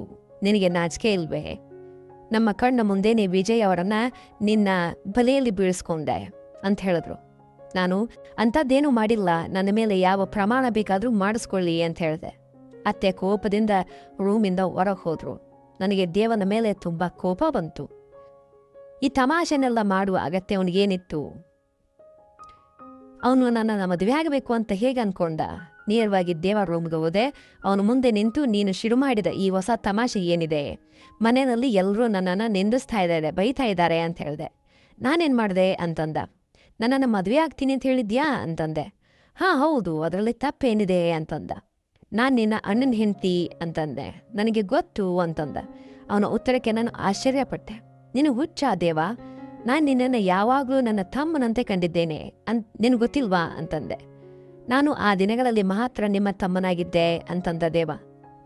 ನಿನಗೆ ನಾಚಿಕೆ ಇಲ್ವೇ? ನಮ್ಮ ಕಣ್ಣ ಮುಂದೆನೇ ವಿಜಯ್ ಅವರನ್ನ ನಿನ್ನ ಬಲೆಯಲ್ಲಿ ಬೀಳಿಸ್ಕೊಂಡೆ ಅಂತ ಹೇಳಿದ್ರು. ನಾನು ಅಂಥದ್ದೇನೂ ಮಾಡಿಲ್ಲ, ನನ್ನ ಮೇಲೆ ಯಾವ ಪ್ರಮಾಣ ಬೇಕಾದರೂ ಮಾಡಿಸ್ಕೊಳ್ಳಿ ಅಂತ ಹೇಳಿದೆ. ಅತ್ತೆ ಕೋಪದಿಂದ ರೂಮಿಂದ ಹೊರಗೆ ಹೋದ್ರು. ನನಗೆ ದೇವನ ಮೇಲೆ ತುಂಬ ಕೋಪ ಬಂತು. ಈ ತಮಾಷೆನೆಲ್ಲ ಮಾಡುವ ಅಗತ್ಯ ಅವನಿಗೇನಿತ್ತು? ಅವನು ನನ್ನನ್ನು ಮದುವೆ ಆಗಬೇಕು ಅಂತ ಹೇಗೆ ಅನ್ಕೊಂಡ? ನೇರವಾಗಿ ದೇವರ ರೂಮ್ಗೆ ಹೋದೆ. ಅವನು ಮುಂದೆ ನಿಂತು, ನೀನು ಶುರು ಮಾಡಿದ ಈ ಹೊಸ ತಮಾಷೆ ಏನಿದೆ? ಮನೆಯಲ್ಲಿ ಎಲ್ಲರೂ ನನ್ನನ್ನು ನಿಂದಿಸ್ತಾ ಇದ್ದಾರೆ, ಬೈತಾ ಇದ್ದಾರೆ ಅಂತ ಹೇಳಿದೆ. ನಾನೇನು ಮಾಡಿದೆ ಅಂತಂದ. ನನ್ನನ್ನು ಮದುವೆ ಆಗ್ತೀನಿ ಅಂತ ಹೇಳಿದ್ಯಾ ಅಂತಂದೆ. ಹಾಂ ಹೌದು, ಅದರಲ್ಲಿ ತಪ್ಪೇನಿದೆ ಅಂತಂದ. ನಾನು ನಿನ್ನ ಅಣ್ಣನ ಹೆಂಡ್ತಿ ಅಂತಂದೆ. ನನಗೆ ಗೊತ್ತು ಅಂತಂದ. ಅವನ ಉತ್ತರಕ್ಕೆ ನಾನು ಆಶ್ಚರ್ಯಪಟ್ಟೆ. ನೀನು ಹುಚ್ಚ ದೇವ? ನಾನು ನಿನ್ನನ್ನು ಯಾವಾಗಲೂ ನನ್ನ ತಮ್ಮನಂತೆ ಕಂಡಿದ್ದೇನೆ ನಿನಗೆ ಗೊತ್ತಿಲ್ವಾ ಅಂತಂದೆ. ನಾನು ಆ ದಿನಗಳಲ್ಲಿ ಮಾತ್ರ ನಿಮ್ಮ ತಮ್ಮನಾಗಿದ್ದೆ ಅಂತಂದ ದೇವ.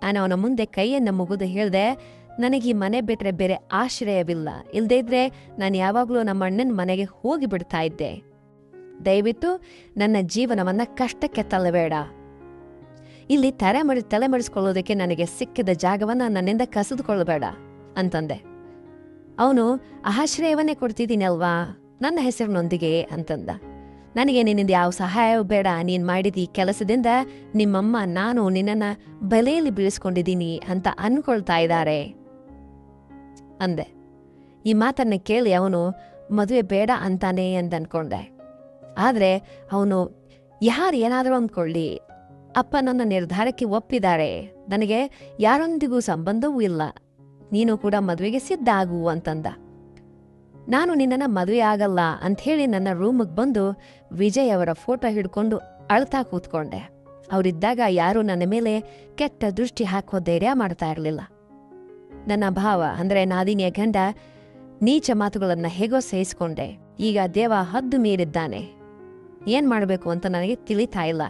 ನಾನು ಅವನ ಮುಂದೆ ಕೈಯನ್ನು ಮುಗಿದು ಹೇಳಿದೆ, ನನಗೆ ಈ ಮನೆ ಬಿಟ್ಟರೆ ಬೇರೆ ಆಶ್ರಯವಿಲ್ಲ. ಇಲ್ಲದೇ ಇದ್ರೆ ನಾನು ಯಾವಾಗಲೂ ನಮ್ಮ ಅಣ್ಣನ ಮನೆಗೆ ಹೋಗಿ ಬಿಡ್ತಾ ಇದ್ದೆ. ದಯವಿಟ್ಟು ನನ್ನ ಜೀವನವನ್ನ ಕಷ್ಟಕ್ಕೆ ತಳ್ಳಬೇಡ. ಇಲ್ಲಿ ತಲೆಮರೆಸ್ಕೊಳ್ಳೋದಕ್ಕೆ ನನಗೆ ಸಿಕ್ಕಿದ ಜಾಗವನ್ನ ನನ್ನಿಂದ ಕಸಿದುಕೊಳ್ಳಬೇಡ ಅಂತಂದೆ. ಅವನು, ಆಶ್ರಯವನ್ನೇ ಕೊಡ್ತಿದ್ದೀನಲ್ವಾ ನನ್ನ ಹೆಸರಿನೊಂದಿಗೆ ಅಂತಂದ. ನನಗೆ ನಿನ್ನಿಂದ ಯಾವ ಸಹಾಯವೂ ಬೇಡ. ನೀನು ಮಾಡಿದ ಈ ಕೆಲಸದಿಂದ ನಿಮ್ಮಮ್ಮ ನಾನು ನಿನ್ನನ್ನು ಬಲೆಯಲ್ಲಿ ಬೀಳಿಸ್ಕೊಂಡಿದ್ದೀನಿ ಅಂತ ಅನ್ಕೊಳ್ತಾ ಇದ್ದಾರೆ ಅಂದೆ. ಈ ಮಾತನ್ನ ಕೇಳಿ ಅವನು ಮದುವೆ ಬೇಡ ಅಂತಾನೆ ಅಂತ ಅನ್ಕೊಂಡೆ. ಆದರೆ ಅವನು, ಯಾರು ಏನಾದರೂ ಅಂದ್ಕೊಳ್ಳಿ, ಅಪ್ಪ ನನ್ನ ನಿರ್ಧಾರಕ್ಕೆ ಒಪ್ಪಿದ್ದಾರೆ. ನನಗೆ ಯಾರೊಂದಿಗೂ ಸಂಬಂಧವೂ ಇಲ್ಲ. ನೀನು ಕೂಡ ಮದುವೆಗೆ ಸಿದ್ಧ ಆಗು ಅಂತಂದ. ನಾನು ನಿನ್ನನ್ನು ಮದುವೆ ಆಗಲ್ಲ ಅಂಥೇಳಿ ನನ್ನ ರೂಮಿಗೆ ಬಂದು ವಿಜಯ್ ಅವರ ಫೋಟೋ ಹಿಡ್ಕೊಂಡು ಅಳ್ತಾ ಕೂತ್ಕೊಂಡೆ. ಅವರಿದ್ದಾಗ ಯಾರೂ ನನ್ನ ಮೇಲೆ ಕೆಟ್ಟ ದೃಷ್ಟಿ ಹಾಕೋ ಧೈರ್ಯ ಮಾಡ್ತಾ ಇರಲಿಲ್ಲ. ನನ್ನ ಭಾವ ಅಂದರೆ ನಾದಿನಿಯ ಗಂಡ ನೀಚ ಮಾತುಗಳನ್ನು ಹೇಗೋ ಸಹಿಸ್ಕೊಂಡೆ. ಈಗ ದೇವ ಹದ್ದು ಮೀರಿದ್ದಾನೆ. ಏನ್ ಮಾಡಬೇಕು ಅಂತ ನನಗೆ ತಿಳಿತಾ ಇಲ್ಲ.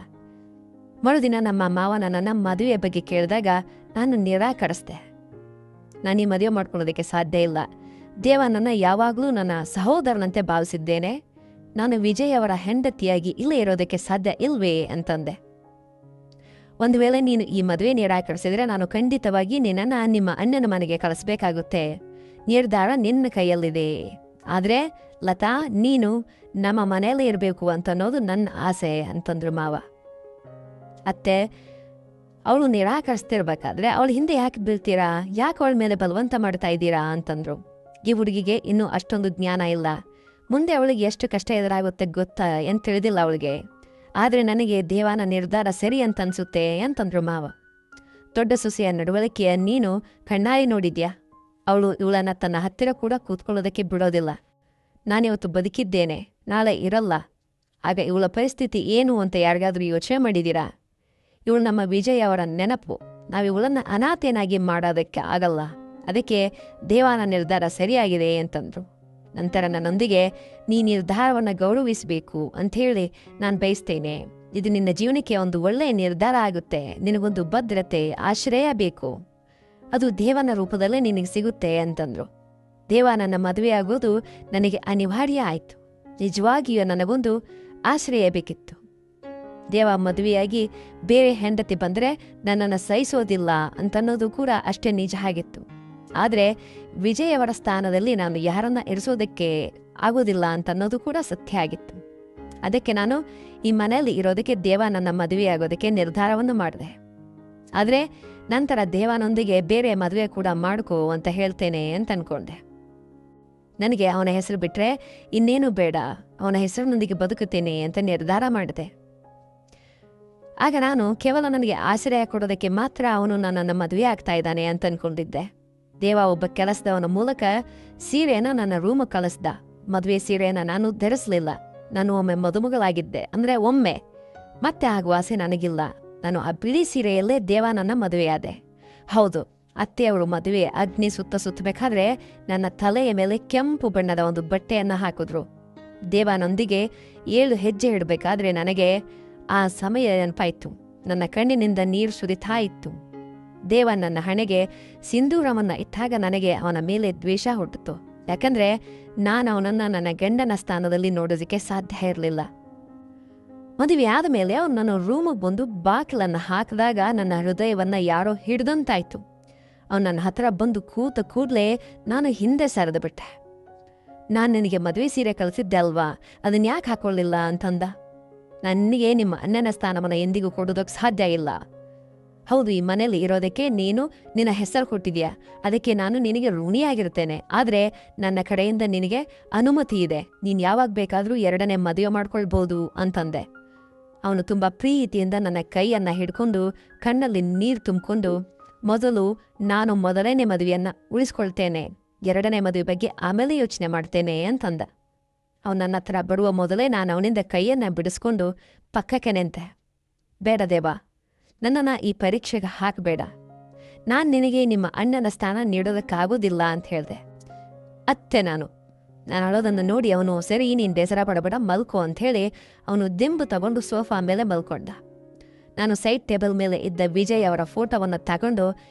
ಮರುದಿನ ನಮ್ಮ ಮಾವ ನನ್ನನ್ನು ಮದುವೆ ಬಗ್ಗೆ ಕೇಳಿದಾಗ ನಾನು ನಿರಾಕರಿಸ್ದೆ. ನಾನು ಈ ಮದುವೆ ಮಾಡ್ಕೊಳ್ಳೋದಕ್ಕೆ ಸಾಧ್ಯ ಇಲ್ಲ. ದೇವ ನನ್ನ ಯಾವಾಗಲೂ ನನ್ನ ಸಹೋದರನಂತೆ ಭಾವಿಸಿದ್ದೇನೆ. ನಾನು ವಿಜಯ್ ಅವರ ಹೆಂಡತಿಯಾಗಿ ಇಲ್ಲೇ ಇರೋದಕ್ಕೆ ಸಾಧ್ಯ ಇಲ್ವೇ ಅಂತಂದೆ. ಒಂದು ವೇಳೆ ನೀನು ಈ ಮದುವೆ ನಿರಾಕರಿಸಿದ್ರೆ ನಾನು ಖಂಡಿತವಾಗಿ ನಿನ್ನನ್ನು ನಿಮ್ಮ ಅಣ್ಣನ ಮನೆಗೆ ಕಳಿಸ್ಬೇಕಾಗುತ್ತೆ. ನಿರ್ಧಾರ ನಿನ್ನ ಕೈಯಲ್ಲಿದೆ. ಆದರೆ ಲತಾ, ನೀನು ನಮ್ಮ ಮನೆಯಲ್ಲೇ ಇರಬೇಕು ಅಂತನ್ನೋದು ನನ್ನ ಆಸೆ ಅಂತಂದ್ರು ಮಾವ. ಅತ್ತೆ, ಅವಳು ನಿರಾಕರಿಸ್ತಿರ್ಬೇಕಾದ್ರೆ ಅವಳು ಹಿಂದೆ ಯಾಕೆ ಬೀಳ್ತೀರಾ? ಯಾಕೆ ಅವಳ ಮೇಲೆ ಬಲವಂತ ಮಾಡ್ತಾ ಇದ್ದೀರಾ ಅಂತಂದ್ರು. ಈ ಹುಡುಗಿಗೆ ಇನ್ನೂ ಅಷ್ಟೊಂದು ಜ್ಞಾನ ಇಲ್ಲ. ಮುಂದೆ ಅವಳಿಗೆ ಎಷ್ಟು ಕಷ್ಟ ಎದುರಾಗುತ್ತೆ ಗೊತ್ತಾ ಅಂತ ತಿಳಿದಿಲ್ಲ ಅವಳಿಗೆ. ಆದರೆ ನನಗೆ ದೇವನ ನಿರ್ಧಾರ ಸರಿ ಅಂತ ಅನ್ಸುತ್ತೆ ಅಂತಂದ್ರು ಮಾವ. ದೊಡ್ಡ ಸೊಸೆಯ ನಡವಳಿಕೆಯ ನೀನು ಕಣ್ಣಾರಿ ನೋಡಿದ್ಯಾ? ಅವಳು ಇವಳನ್ನ ತನ್ನ ಹತ್ತಿರ ಕೂಡ ಕೂತ್ಕೊಳ್ಳೋದಕ್ಕೆ ಬಿಡೋದಿಲ್ಲ. ನಾನಿವತ್ತು ಬದುಕಿದ್ದೇನೆ, ನಾಳೆ ಇರಲ್ಲ. ಆಗ ಇವಳ ಪರಿಸ್ಥಿತಿ ಏನು ಅಂತ ಯಾರಿಗಾದ್ರೂ ಯೋಚನೆ ಮಾಡಿದ್ದೀರಾ? ಇವಳು ನಮ್ಮ ವಿಜಯ್ ಅವರ ನೆನಪು. ನಾವು ಇವಳನ್ನ ಅನಾಥೇನಾಗಿ ಮಾಡೋದಕ್ಕೆ ಆಗಲ್ಲ. ಅದಕ್ಕೆ ದೇವಾನ ನಿರ್ಧಾರ ಸರಿಯಾಗಿದೆ ಅಂತಂದ್ರು. ನಂತರ ನನ್ನೊಂದಿಗೆ ನೀ ನಿರ್ಧಾರವನ್ನು ಗೌರವಿಸಬೇಕು ಅಂಥೇಳಿ ನಾನು ಬಯಸ್ತೇನೆ. ಇದು ನಿನ್ನ ಜೀವನಕ್ಕೆ ಒಂದು ಒಳ್ಳೆಯ ನಿರ್ಧಾರ ಆಗುತ್ತೆ. ನಿನಗೊಂದು ಭದ್ರತೆ, ಆಶ್ರಯ ಬೇಕು. ಅದು ದೇವನ ರೂಪದಲ್ಲೇ ನಿನಗೆ ಸಿಗುತ್ತೆ ಅಂತಂದ್ರು. ದೇವ ನನ್ನ ಮದುವೆಯಾಗೋದು ನನಗೆ ಅನಿವಾರ್ಯ ಆಯಿತು. ನಿಜವಾಗಿಯೂ ನನಗೊಂದು ಆಶ್ರಯ ಬೇಕಿತ್ತು. ದೇವ ಮದುವೆಯಾಗಿ ಬೇರೆ ಹೆಂಡತಿ ಬಂದರೆ ನನ್ನನ್ನು ಸಹಿಸೋದಿಲ್ಲ ಅಂತನ್ನೋದು ಕೂಡ ಅಷ್ಟೇ ನಿಜ ಆಗಿತ್ತು. ಆದರೆ ವಿಜಯ್ ಅವರ ಸ್ಥಾನದಲ್ಲಿ ನಾನು ಯಾರನ್ನ ಇರಿಸೋದಕ್ಕೆ ಆಗೋದಿಲ್ಲ ಅಂತನ್ನೋದು ಕೂಡ ಸತ್ಯ ಆಗಿತ್ತು. ಅದಕ್ಕೆ ನಾನು ಈ ಮನೆಯಲ್ಲಿ ಇರೋದಕ್ಕೆ ದೇವ ನನ್ನ ಮದುವೆಯಾಗೋದಕ್ಕೆ ನಿರ್ಧಾರವನ್ನು ಮಾಡಿದೆ. ಆದರೆ ನಂತರ ದೇವನೊಂದಿಗೆ ಬೇರೆ ಮದುವೆ ಕೂಡ ಮಾಡ್ಕೋ ಅಂತ ಹೇಳ್ತೇನೆ ಅಂತ ಅನ್ಕೊಂಡೆ. ನನಗೆ ಅವನ ಹೆಸರು ಬಿಟ್ಟರೆ ಇನ್ನೇನು ಬೇಡ, ಅವನ ಹೆಸರಿನೊಂದಿಗೆ ಬದುಕುತ್ತೇನೆ ಅಂತ ನಿರ್ಧಾರ ಮಾಡಿದೆ. ಆಗ ನಾನು ಕೇವಲ ನನಗೆ ಆಶ್ರಯ ಕೊಡೋದಕ್ಕೆ ಮಾತ್ರ ಅವನು ನನ್ನನ್ನು ಮದುವೆ ಆಗ್ತಾ ಇದ್ದಾನೆ ಅಂತ ಅನ್ಕೊಂಡಿದ್ದೆ. ದೇವ ಒಬ್ಬ ಕೆಲಸದವನ ಮೂಲಕ ಸೀರೆನ ನನ್ನ ರೂಮಿಗೆ ಕಳಿಸ್ದ. ಮದುವೆ ಸೀರೆನ ನಾನು ಧರಿಸಲಿಲ್ಲ. ನಾನು ಒಮ್ಮೆ ಮದುಮಗಳಾಗಿದ್ದೆ, ಅಂದರೆ ಒಮ್ಮೆ. ಮತ್ತೆ ಆಗುವ ಆಸೆ ನನಗಿಲ್ಲ. ನಾನು ಆ ಬಿಳಿ ಸೀರೆಯಲ್ಲೇ ದೇವ ನನ್ನ ಮದುವೆಯಾದೆ. ಹೌದು, ಅತ್ತೆಯವರು ಮದುವೆ ಅಗ್ನಿ ಸುತ್ತಬೇಕಾದ್ರೆ ನನ್ನ ತಲೆಯ ಮೇಲೆ ಕೆಂಪು ಬಣ್ಣದ ಒಂದು ಬಟ್ಟೆಯನ್ನು ಹಾಕಿದ್ರು. ದೇವನೊಂದಿಗೆ 7 ಹೆಜ್ಜೆ ಇಡಬೇಕಾದ್ರೆ ನನಗೆ ಆ ಸಮಯ ನೆನಪಾಯಿತು. ನನ್ನ ಕಣ್ಣಿನಿಂದ ನೀರು ಸುರಿತಾ ಇತ್ತು. ದೇವ ನನ್ನ ಹಣೆಗೆ ಸಿಂಧೂರವನ್ನ ಇಟ್ಟಾಗ ನನಗೆ ಅವನ ಮೇಲೆ ದ್ವೇಷ ಹುಟ್ಟಿತು. ಯಾಕಂದ್ರೆ ನಾನು ಅವನನ್ನು ನನ್ನ ಗಂಡನ ಸ್ಥಾನದಲ್ಲಿ ನೋಡೋದಕ್ಕೆ ಸಾಧ್ಯ ಇರಲಿಲ್ಲ. ಮದುವೆ ಆದ ಮೇಲೆ ಅವನು ನನ್ನ ರೂಮಿಗೆ ಬಂದು ಬಾಗಿಲನ್ನು ಹಾಕಿದಾಗ ನನ್ನ ಹೃದಯವನ್ನ ಯಾರೋ ಹಿಡ್ದಂತಾಯ್ತು. ಅವನು ನನ್ನ ಹತ್ರ ಬಂದು ಕೂತ ಕೂಡಲೇ ನಾನು ಹಿಂದೆ ಸರಿದು ಬಿಟ್ಟೆ. ನಾನು ನಿನಗೆ ಮದುವೆ ಸೀರೆ ಕಲಿಸಿದ್ದೆ ಅಲ್ವಾ, ಅದನ್ನ ಯಾಕೆ ಹಾಕೊಳ್ಳಿಲ್ಲ ಅಂತಂದ. ನನಗೆ ನಿಮ್ಮ ಅಣ್ಣನ ಸ್ಥಾನವನ್ನು ಎಂದಿಗೂ ಕೊಡೋದಕ್ಕೆ ಸಾಧ್ಯ ಇಲ್ಲ. ಹೌದು, ಈ ಮನೇಲಿ ಇರೋದಕ್ಕೆ ನೀನು ನಿನ್ನ ಹೆಸರು ಕೊಟ್ಟಿದ್ಯಾ, ಅದಕ್ಕೆ ನಾನು ನಿನಗೆ ಋಣಿಯಾಗಿರ್ತೇನೆ. ಆದರೆ ನನ್ನ ಕಡೆಯಿಂದ ನಿನಗೆ ಅನುಮತಿ ಇದೆ, ನೀನು ಯಾವಾಗ ಬೇಕಾದರೂ 2ನೇ ಮದುವೆ ಮಾಡ್ಕೊಳ್ಬೋದು ಅಂತಂದೆ. ಅವನು ತುಂಬ ಪ್ರೀತಿಯಿಂದ ನನ್ನ ಕೈಯನ್ನು ಹಿಡ್ಕೊಂಡು ಕಣ್ಣಲ್ಲಿ ನೀರು ತುಂಬಿಕೊಂಡು, ಮೊದಲು ನಾನು ಮೊದಲನೇ ಮದುವೆಯನ್ನು ಉಳಿಸ್ಕೊಳ್ತೇನೆ, 2ನೇ ಮದುವೆ ಬಗ್ಗೆ ಆಮೇಲೆ ಯೋಚನೆ ಮಾಡ್ತೇನೆ ಅಂತಂದ. ಅವನು ನನ್ನ ಹತ್ರ ಬರುವ ಮೊದಲೇ ನಾನು ಅವನಿಂದ ಕೈಯನ್ನು ಬಿಡಿಸ್ಕೊಂಡು ಪಕ್ಕಕ್ಕೆ ನಿಂತೆ. ಬೇಡ ದೇವ, ನನ್ನನ್ನು ಈ ಪರೀಕ್ಷೆಗೆ ಹಾಕಬೇಡ. ನಾನು ನಿನಗೆ ನಿಮ್ಮ ಅಣ್ಣನ ಸ್ಥಾನ ನೀಡೋದಕ್ಕಾಗೋದಿಲ್ಲ ಅಂತ ಹೇಳಿದೆ. ಅತ್ತೆ ನಾನು ಅಳೋದನ್ನು ನೋಡಿ ಅವನು ಸರಿ ನೀನು ಬೇಸರ ಪಡಬೇಡ, ಮಲ್ಕೋ ಅಂಥೇಳಿ ಅವನು ದಿಂಬು ತಗೊಂಡು ಸೋಫಾ ಮೇಲೆ ಮಲ್ಕೊಂಡ. ನಾನು ಸೈಡ್ ಟೇಬಲ್ ಮೇಲೆ ಇದ್ದ ವಿಜಯ್ ಅವರ ಫೋಟೋವನ್ನು ತಗೊಂಡು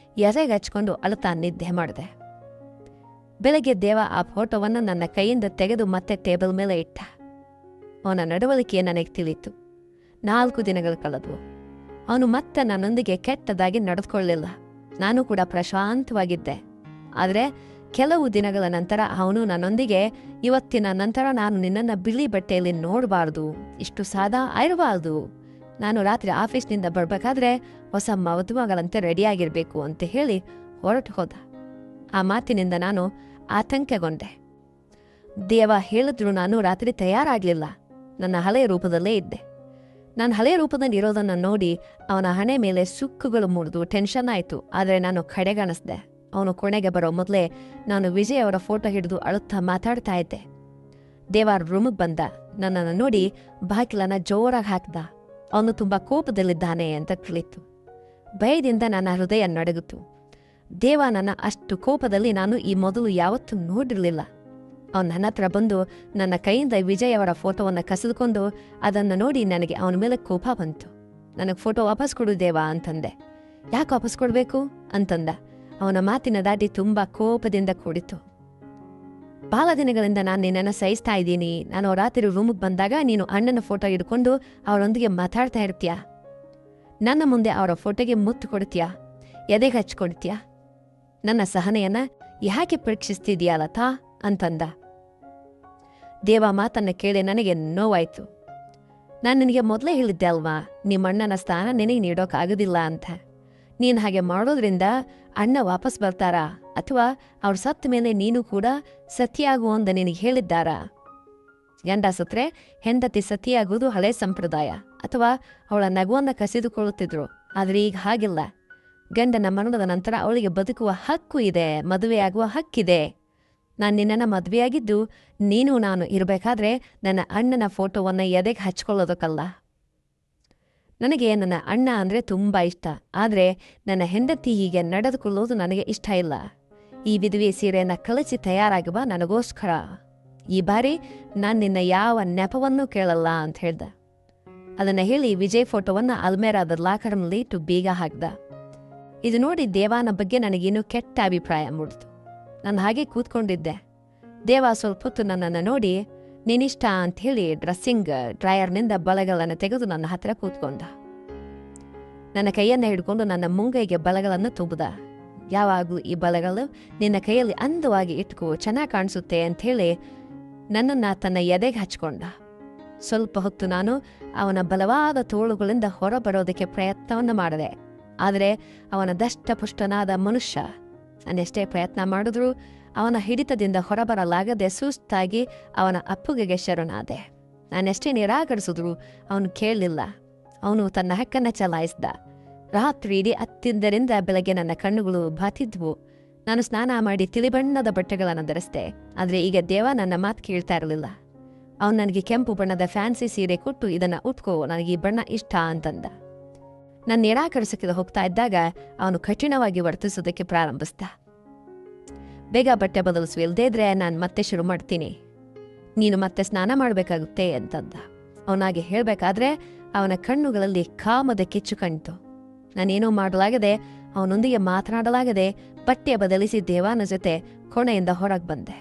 ಎದೆಗೆ ಹಚ್ಕೊಂಡು ಅಳುತ್ತಾ ನಿದ್ದೆ ಮಾಡಿದೆ. ಬೆಳಗ್ಗೆ ದೇವ ಆ ಫೋಟೋವನ್ನು ನನ್ನ ಕೈಯಿಂದ ತೆಗೆದು ಮತ್ತೆ ಟೇಬಲ್ ಮೇಲೆ ಇಟ್ಟ. ಅವನ ನಡವಳಿಕೆ ನನಗೆ ತಿಳಿಯಿತು. 4 ದಿನಗಳು ಕಳೆದವು. ಅವನು ಮತ್ತೆ ನನ್ನೊಂದಿಗೆ ಕೆಟ್ಟದಾಗಿ ನಡೆದುಕೊಳ್ಳಲಿಲ್ಲ. ನಾನು ಕೂಡ ಪ್ರಶಾಂತವಾಗಿದ್ದೆ. ಆದರೆ ಕೆಲವು ದಿನಗಳ ನಂತರ ಅವನು ನನ್ನೊಂದಿಗೆ, ಇವತ್ತಿನ ನಂತರ ನಾನು ನಿನ್ನನ್ನು ಬಿಳಿ ಬಟ್ಟೆಯಲ್ಲಿ ನೋಡಬಾರ್ದು, ಇಷ್ಟು ಸಾದಾ ಇರಬಾರ್ದು, ನಾನು ರಾತ್ರಿ ಆಫೀಸ್ನಿಂದ ಬರಬೇಕಾದ್ರೆ ಹೊಸ ಮದುಮಗಳಂತೆ ರೆಡಿಯಾಗಿರಬೇಕು ಅಂತ ಹೇಳಿ ಹೊರಟು ಹೋದ. ಆ ಮಾತಿನಿಂದ ನಾನು ಆತಂಕಗೊಂಡೆ. ದೇವ ಹೇಳಿದ್ರು ನಾನು ರಾತ್ರಿ ತಯಾರಾಗಲಿಲ್ಲ. ನನ್ನ ಹಳೆಯ ರೂಪದಲ್ಲೇ ಇದ್ದೆ. ನಾನು ಹಳೆಯ ರೂಪದಲ್ಲಿ ಇರೋದನ್ನು ನೋಡಿ ಅವನ ಹಣೆ ಮೇಲೆ ಸುಕ್ಕುಗಳು ಮುರಿದು ಟೆನ್ಷನ್ ಆಯಿತು. ಆದರೆ ನಾನು ಕಡೆಗಣಿಸ್ದೆ. ಅವನು ಕೊನೆಗೆ ಬರೋ ಮೊದಲೇ ನಾನು ವಿಜಯ್ ಅವರ ಫೋಟೋ ಹಿಡಿದು ಅಳುತ್ತಾ ಮಾತಾಡ್ತಾ ಇದ್ದೆ. ದೇವ ರೂಮಿಗೆ ಬಂದ. ನನ್ನನ್ನು ನೋಡಿ ಬಾಗಿಲನ್ನು ಜೋರಾಗಿ ಹಾಕ್ದ. ಅವನು ತುಂಬ ಕೋಪದಲ್ಲಿದ್ದಾನೆ ಅಂತ ತಿಳಿತು. ಭಯದಿಂದ ನನ್ನ ಹೃದಯ ನಡಗಿತು. ದೇವ ನನ್ನ ಅಷ್ಟು ಕೋಪದಲ್ಲಿ ನಾನು ಈ ಮೊದಲು ಯಾವತ್ತೂ ನೋಡಿರಲಿಲ್ಲ. ಅವನು ನನ್ನ ಹತ್ರ ಬಂದು ನನ್ನ ಕೈಯಿಂದ ವಿಜಯ್ ಅವರ ಫೋಟೋವನ್ನು ಕಸಿದುಕೊಂಡು ಅದನ್ನು ನೋಡಿ ನನಗೆ ಅವನ ಮೇಲೆ ಕೋಪ ಬಂತು. ನನಗೆ ಫೋಟೋ ವಾಪಸ್ ಕೊಡು ದೇವ ಅಂತಂದೆ. ಯಾಕೆ ವಾಪಸ್ ಕೊಡಬೇಕು ಅಂತಂದ. ಅವನ ಮಾತಿನ ದಾಟಿ ತುಂಬ ಕೋಪದಿಂದ ಕೂಡಿತು. ಬಹಳ ದಿನಗಳಿಂದ ನಾನು ನಿನ್ನನ್ನು ಸಹಿಸ್ತಾ ಇದ್ದೀನಿ. ನಾನು ರಾತ್ರಿ ರೂಮಿಗೆ ಬಂದಾಗ ನೀನು ಅಣ್ಣನ ಫೋಟೋ ಹಿಡ್ಕೊಂಡು ಅವರೊಂದಿಗೆ ಮಾತಾಡ್ತಾ ಇರ್ತೀಯಾ, ನನ್ನ ಮುಂದೆ ಅವರ ಫೋಟೋಗೆ ಮುತ್ತು ಕೊಡ್ತೀಯಾ, ಎದೆಗೆ ಹಚ್ಕೊಡ್ತೀಯಾ, ನನ್ನ ಸಹನೆಯನ್ನ ಯಾಕೆ ಪರೀಕ್ಷಿಸ್ತಿದೀಯಾ ಲತಾ ಅಂತಂದ. ದೇವ ಮಾತನ್ನ ಕೇಳಿ ನನಗೆ ನೋವಾಯ್ತು. ನಾನು ನಿನಗೆ ಮೊದಲೇ ಹೇಳಿದ್ದೆ ಅಲ್ವಾ, ನಿಮ್ಮ ಅಣ್ಣನ ಸ್ಥಾನ ನಿನಗೆ ನೀಡೋಕ್ಕಾಗೋದಿಲ್ಲ ಅಂತ. ನೀನು ಹಾಗೆ ಮಾಡೋದ್ರಿಂದ ಅಣ್ಣ ವಾಪಸ್ ಬರ್ತಾರಾ, ಅಥವಾ ಅವ್ರು ಸತ್ತ ಮೇಲೆ ನೀನು ಕೂಡ ಸತಿಯಾಗು ಅಂತ ನಿನಗೆ ಹೇಳಿದ್ದಾರಾ? ಗಂಡ ಸತ್ರೆ ಹೆಂಡತಿ ಸತಿಯಾಗುವುದು ಹಳೆ ಸಂಪ್ರದಾಯ, ಅಥವಾ ಅವಳ ನಗುವನ್ನು ಕಸಿದುಕೊಳ್ಳುತ್ತಿದ್ರು. ಆದರೆ ಈಗ ಹಾಗಿಲ್ಲ. ಗಂಡನ ಮರಣದ ನಂತರ ಅವಳಿಗೆ ಬದುಕುವ ಹಕ್ಕು ಇದೆ, ಮದುವೆಯಾಗುವ ಹಕ್ಕಿದೆ. ನಾನು ನಿನ್ನನ್ನು ಮದುವೆಯಾಗಿದ್ದು ನೀನು ನಾನು ಇರಬೇಕಾದ್ರೆ ನನ್ನ ಅಣ್ಣನ ಫೋಟೋವನ್ನು ಎದೆಗೆ ಹಚ್ಕೊಳ್ಳೋದಕ್ಕಲ್ಲ. ನನಗೆ ನನ್ನ ಅಣ್ಣ ಅಂದರೆ ತುಂಬ ಇಷ್ಟ, ಆದರೆ ನನ್ನ ಹೆಂಡತಿ ಹೀಗೆ ನಡೆದುಕೊಳ್ಳೋದು ನನಗೆ ಇಷ್ಟ ಇಲ್ಲ. ಈ ವಿಧವೆ ಸೀರೆಯನ್ನು ಕಳಿಸಿ ತಯಾರಾಗುವ ನನಗೋಸ್ಕರ. ಈ ಬಾರಿ ನಾನು ನಿನ್ನ ಯಾವ ನೆಪವನ್ನೂ ಕೇಳಲ್ಲ ಅಂತ ಹೇಳ್ದ. ಅದನ್ನು ಹೇಳಿ ವಿಜಯ್ ಫೋಟೋವನ್ನು ಅಲ್ಮೇರಾದ ಲಾಕರ್ನಲ್ಲಿ ಇಟ್ಟು ಬೀಗ ಹಾಕ್ದ. ಇದು ನೋಡಿ ದೇವಾನ ಬಗ್ಗೆ ನನಗೇನು ಕೆಟ್ಟ ಅಭಿಪ್ರಾಯ ಮೂಡಿತು. ನಾನು ಹಾಗೆ ಕೂತ್ಕೊಂಡಿದ್ದೆ. ದೇವ ಸ್ವಲ್ಪ ಹೊತ್ತು ನನ್ನನ್ನು ನೋಡಿ ನೀನಿಷ್ಟ ಅಂಥೇಳಿ ಡ್ರೆಸ್ಸಿಂಗ್ ಡ್ರೈಯರ್ನಿಂದ ಬಳೆಗಳನ್ನು ತೆಗೆದು ನನ್ನ ಹತ್ತಿರ ಕೂತ್ಕೊಂಡ. ನನ್ನ ಕೈಯನ್ನು ಹಿಡ್ಕೊಂಡು ನನ್ನ ಮುಂಗೈಗೆ ಬಳೆಗಳನ್ನು ತುಂಬುದ. ಯಾವಾಗಲೂ ಈ ಬಳೆಗಳು ನಿನ್ನ ಕೈಯಲ್ಲಿ ಅಂದವಾಗಿ ಇಟ್ಕೋ, ಚೆನ್ನಾಗಿ ಕಾಣಿಸುತ್ತೆ ಅಂಥೇಳಿ ನನ್ನನ್ನು ತನ್ನ ಎದೆಗೆ ಹಚ್ಕೊಂಡ. ಸ್ವಲ್ಪ ಹೊತ್ತು ನಾನು ಅವನ ಬಲವಾದ ತೋಳುಗಳಿಂದ ಹೊರಬರೋದಕ್ಕೆ ಪ್ರಯತ್ನವನ್ನು ಮಾಡಿದೆ. ಆದರೆ ಅವನ ದಷ್ಟಪುಷ್ಟನಾದ ಮನುಷ್ಯ ನಾನೆಷ್ಟೇ ಪ್ರಯತ್ನ ಮಾಡಿದ್ರೂ ಅವನ ಹಿಡಿತದಿಂದ ಹೊರಬರಲಾಗದೆ ಸುಸ್ತಾಗಿ ಅವನ ಅಪ್ಪುಗೆಗೆ ಶರಣಾದೆ. ನಾನೆಷ್ಟೇ ನಿರಾಕರಿಸಿದ್ರು ಅವನು ಕೇಳಲಿಲ್ಲ. ಅವನು ತನ್ನ ಹಕ್ಕನ್ನು ಚಲಾಯಿಸಿದ. ರಾತ್ರಿ ಇಡೀ ಹತ್ತಿದ್ದರಿಂದ ಬೆಳಗ್ಗೆ ನನ್ನ ಕಣ್ಣುಗಳು ಬಾತಿದ್ವು. ನಾನು ಸ್ನಾನ ಮಾಡಿ ತಿಳಿಬಣ್ಣದ ಬಟ್ಟೆಗಳನ್ನು ಧರಿಸಿದೆ. ಆದರೆ ಈಗ ದೇವ ನನ್ನ ಮಾತು ಕೇಳ್ತಾ ಇರಲಿಲ್ಲ. ಅವನು ನನಗೆ ಕೆಂಪು ಬಣ್ಣದ ಫ್ಯಾನ್ಸಿ ಸೀರೆ ಕೊಟ್ಟು ಇದನ್ನು ಉಟ್ಕೋ, ನನಗೆ ಈ ಬಣ್ಣ ಇಷ್ಟ ಅಂತಂದ. ನಾನು ನಿರಾಕರಿಸಕ್ಕೆ ಹೋಗ್ತಾ ಇದ್ದಾಗ ಅವನು ಕಠಿಣವಾಗಿ ವರ್ತಿಸೋದಕ್ಕೆ ಪ್ರಾರಂಭಿಸ್ದ. ಬೇಗ ಬಟ್ಟೆ ಬದಲಿಸು, ಇಲ್ಲದೇ ಇದ್ರೆ ನಾನು ಮತ್ತೆ ಶುರು ಮಾಡ್ತೀನಿ, ನೀನು ಮತ್ತೆ ಸ್ನಾನ ಮಾಡಬೇಕಾಗುತ್ತೆ ಅಂತಂದ. ಅವನಾಗೆ ಹೇಳಬೇಕಾದ್ರೆ ಅವನ ಕಣ್ಣುಗಳಲ್ಲಿ ಕಾಮದ ಕಿಚ್ಚು ಕಾಣ್ತು. ನಾನೇನೂ ಮಾಡಲಾಗದೆ, ಅವನೊಂದಿಗೆ ಮಾತನಾಡಲಾಗದೆ ಬಟ್ಟೆ ಬದಲಿಸಿ ದೇವಾನ ಜೊತೆ ಕೋಣೆಯಿಂದ ಹೊರಗೆ ಬಂದೆ.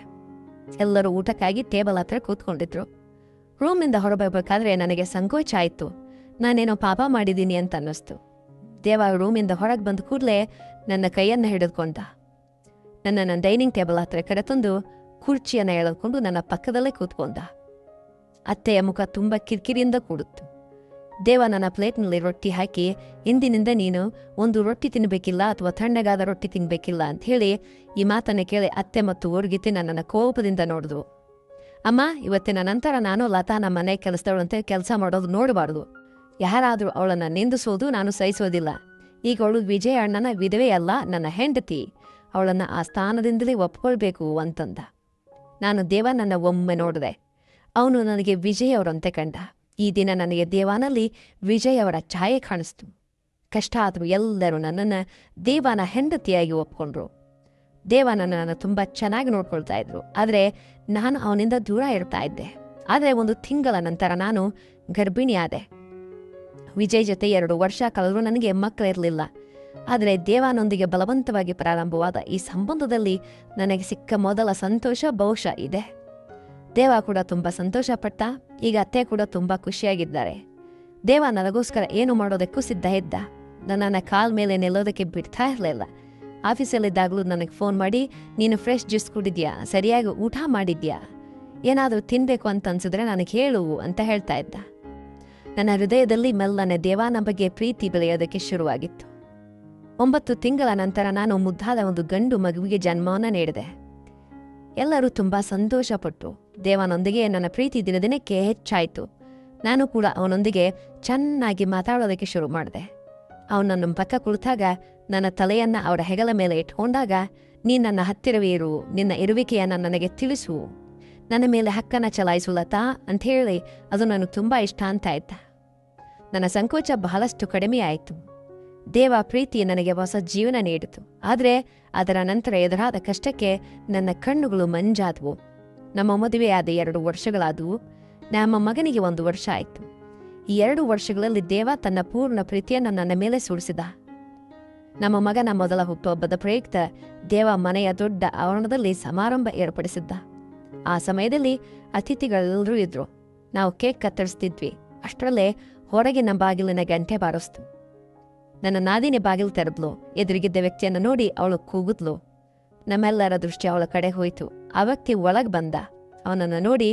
ಎಲ್ಲರೂ ಊಟಕ್ಕಾಗಿ ಟೇಬಲ್ ಹತ್ರ ಕೂತ್ಕೊಂಡಿದ್ರು. ರೂಮಿಂದ ಹೊರಬರಬೇಕಾದ್ರೆ ನನಗೆ ಸಂಕೋಚ ಆಯಿತು. ನಾನೇನೋ ಪಾಪ ಮಾಡಿದ್ದೀನಿ ಅಂತ ಅನ್ನಿಸ್ತು. ದೇವ ರೂಮಿಂದ ಹೊರಗೆ ಬಂದ ಕೂಡಲೇ ನನ್ನ ಕೈಯನ್ನು ಹಿಡಿದುಕೊಂಡ. ನನ್ನ ಡೈನಿಂಗ್ ಟೇಬಲ್ ಹತ್ರ ಕರೆತಂದು ಕುರ್ಚಿಯನ್ನು ಎಳೆದುಕೊಂಡು ನನ್ನ ಪಕ್ಕದಲ್ಲೇ ಕೂತ್ಕೊಂಡ. ಅತ್ತೆಯ ಮುಖ ತುಂಬ ಕಿರಿಕಿರಿಯಿಂದ ಕೂಡಿತ್ತು. ದೇವ ನನ್ನ ಪ್ಲೇಟ್ನಲ್ಲಿ ರೊಟ್ಟಿ ಹಾಕಿ, ಇಂದಿನಿಂದ ನೀನು ಒಂದು ರೊಟ್ಟಿ ತಿನ್ನಬೇಕಿಲ್ಲ ಅಥವಾ ತಣ್ಣಗಾದ ರೊಟ್ಟಿ ತಿನ್ನಬೇಕಿಲ್ಲ ಅಂತ ಹೇಳಿ ಈ ಮಾತನ್ನು ಕೇಳಿ ಅತ್ತೆ ಮತ್ತು ಊರ್ಗಿತ್ತಿ ನನ್ನನ್ನು ಕೋಪದಿಂದ ನೋಡಿದ್ರು. ಅಮ್ಮ, ಇವತ್ತಿನ ನಂತರ ನಾನು ಲತಾ ನಮ್ಮ ಮನೆ ಕೆಲಸದವಳಂತೆ ಕೆಲಸ ಮಾಡೋದು ನೋಡಬಾರ್ದು. ಯಾರಾದರೂ ಅವಳನ್ನು ನಿಂದಿಸೋದು ನಾನು ಸಹಿಸೋದಿಲ್ಲ. ಈಗ ಅವಳು ವಿಜಯ ಅಣ್ಣನ ವಿಧವೆಯಲ್ಲ, ನನ್ನ ಹೆಂಡತಿ. ಅವಳನ್ನು ಆ ಸ್ಥಾನದಿಂದಲೇ ಒಪ್ಕೊಳ್ಬೇಕು ಅಂತಂದ. ನಾನು ದೇವ ನನ್ನ ಒಮ್ಮೆ ನೋಡಿದೆ. ಅವನು ನನಗೆ ವಿಜಯ್ ಅವರಂತೆ ಕಂಡ. ಈ ದಿನ ನನಗೆ ದೇವಾನಲ್ಲಿ ವಿಜಯ್ ಅವರ ಛಾಯೆ ಕಾಣಿಸ್ತು. ಕಷ್ಟ ಆದರೂ ಎಲ್ಲರೂ ನನ್ನನ್ನು ದೇವನ ಹೆಂಡತಿಯಾಗಿ ಒಪ್ಕೊಂಡ್ರು. ದೇವ ನನ್ನನ್ನು ತುಂಬ ಚೆನ್ನಾಗಿ ನೋಡ್ಕೊಳ್ತಾ ಇದ್ರು. ಆದರೆ ನಾನು ಅವನಿಂದ ದೂರ ಇರ್ತಾ ಇದ್ದೆ. ಆದರೆ ಒಂದು ತಿಂಗಳ ನಂತರ ನಾನು ಗರ್ಭಿಣಿಯಾದೆ. ವಿಜಯ್ ಜೊತೆ 2 ವರ್ಷ ಕಳೆದರೂ ನನಗೆ ಮಕ್ಕಳಿರಲಿಲ್ಲ. ಆದರೆ ದೇವಾನೊಂದಿಗೆ ಬಲವಂತವಾಗಿ ಪ್ರಾರಂಭವಾದ ಈ ಸಂಬಂಧದಲ್ಲಿ ನನಗೆ ಸಿಕ್ಕ ಮೊದಲ ಸಂತೋಷ ಬಹುಶಃ ಇದೆ. ದೇವ ಕೂಡ ತುಂಬ ಸಂತೋಷಪಟ್ಟ. ಈಗ ಅತ್ತೆ ಕೂಡ ತುಂಬ ಖುಷಿಯಾಗಿದ್ದಾರೆ. ದೇವ ನನಗೋಸ್ಕರ ಏನು ಮಾಡೋದಕ್ಕೂ ಸಿದ್ಧ ಇದ್ದ. ನನ್ನನ್ನು ಕಾಲ್ ಮೇಲೆ ನಿಲ್ಲೋದಕ್ಕೆ ಬಿಡ್ತಾ ಇರಲಿಲ್ಲ. ಆಫೀಸಲ್ಲಿದ್ದಾಗಲೂ ನನಗೆ ಫೋನ್ ಮಾಡಿ, ನೀನು ಫ್ರೆಶ್ ಜ್ಯೂಸ್ ಕುಡಿದ್ಯಾ, ಸರಿಯಾಗಿ ಊಟ ಮಾಡಿದ್ಯಾ, ಏನಾದರೂ ತಿನ್ನಬೇಕು ಅಂತ ಅನ್ಸಿದ್ರೆ ನನಗೆ ಹೇಳು ಅಂತ ಹೇಳ್ತಾ ಇದ್ದ. ನನ್ನ ಹೃದಯದಲ್ಲಿ ಮೆಲ್ಲನೆ ದೇವಾನ ಬಗ್ಗೆ ಪ್ರೀತಿ ಬೆಳೆಯೋದಕ್ಕೆ ಶುರುವಾಗಿತ್ತು. 9 ತಿಂಗಳ ನಂತರ ನಾನು ಮುದ್ದಾದ ಒಂದು ಗಂಡು ಮಗುವಿಗೆ ಜನ್ಮವನ್ನು ನೀಡಿದೆ. ಎಲ್ಲರೂ ತುಂಬ ಸಂತೋಷಪಟ್ಟರು. ದೇವನೊಂದಿಗೆ ನನ್ನ ಪ್ರೀತಿ ದಿನದಿನಕ್ಕೆ ಹೆಚ್ಚಾಯಿತು. ನಾನು ಕೂಡ ಅವನೊಂದಿಗೆ ಚೆನ್ನಾಗಿ ಮಾತಾಡೋದಕ್ಕೆ ಶುರು ಮಾಡಿದೆ. ಅವನು ನನ್ನ ಪಕ್ಕ ಕುಳಿತಾಗ ನನ್ನ ತಲೆಯನ್ನು ಅವರ ಹೆಗಲ ಮೇಲೆ ಇಟ್ಕೊಂಡಾಗ, ನೀನು ನನ್ನ ಹತ್ತಿರವೇ ಇರು, ನಿನ್ನ ಇರುವಿಕೆಯನ್ನು ನನಗೆ ತಿಳಿಸು, ನನ್ನ ಮೇಲೆ ಹಕ್ಕನ್ನು ಚಲಾಯಿಸು ಲತಾ ಅಂಥೇಳಿ ಅದು ನನಗೆ ತುಂಬ ಇಷ್ಟ ಅಂತ ಆಯ್ತಾ. ನನ್ನ ಸಂಕೋಚ ಬಹಳಷ್ಟು ಕಡಿಮೆ ಆಯಿತು. ದೇವ ಪ್ರೀತಿ ನನಗೆ ಹೊಸ ಜೀವನ ನೀಡಿತು. ಆದರೆ ಅದರ ನಂತರ ಎದುರಾದ ಕಷ್ಟಕ್ಕೆ ನನ್ನ ಕಣ್ಣುಗಳು ಮಂಜಾದವು. ನಮ್ಮ ಮದುವೆಯಾದ 2 ವರ್ಷಗಳಾದವು. ನಮ್ಮ ಮಗನಿಗೆ 1 ವರ್ಷ ಆಯಿತು. ಈ 2 ವರ್ಷಗಳಲ್ಲಿ ದೇವ ತನ್ನ ಪೂರ್ಣ ಪ್ರೀತಿಯನ್ನು ನನ್ನ ಮೇಲೆ ಸುರಿಸಿದ. ನಮ್ಮ ಮಗನ ಮೊದಲ ಹುಟ್ಟುಹಬ್ಬದ ಪ್ರಯುಕ್ತ ದೇವ ಮನೆಯ ದೊಡ್ಡ ಆವರಣದಲ್ಲಿ ಸಮಾರಂಭ ಏರ್ಪಡಿಸಿದ್ದ. ಆ ಸಮಯದಲ್ಲಿ ಅತಿಥಿಗಳೆಲ್ಲರೂ ಇದ್ರು. ನಾವು ಕೇಕ್ ಕತ್ತರಿಸ್ತಿದ್ವಿ. ಅಷ್ಟರಲ್ಲೇ ಹೊರಗಿನ ಬಾಗಿಲಿನ ಗಂಟೆ ಬಾರಿಸ್ತು. ನನ್ನ ನಾದಿನಿ ಬಾಗಿಲು ತೆರೆದ್ಲು. ಎದುರಿಗಿದ್ದ ವ್ಯಕ್ತಿಯನ್ನು ನೋಡಿ ಅವಳು ಕೂಗಿದ್ಲು. ನಮ್ಮೆಲ್ಲರ ದೃಷ್ಟಿ ಅವಳ ಕಡೆ ಹೋಯಿತು. ಆ ವ್ಯಕ್ತಿ ಒಳಗೆ ಬಂದ. ಅವನನ್ನು ನೋಡಿ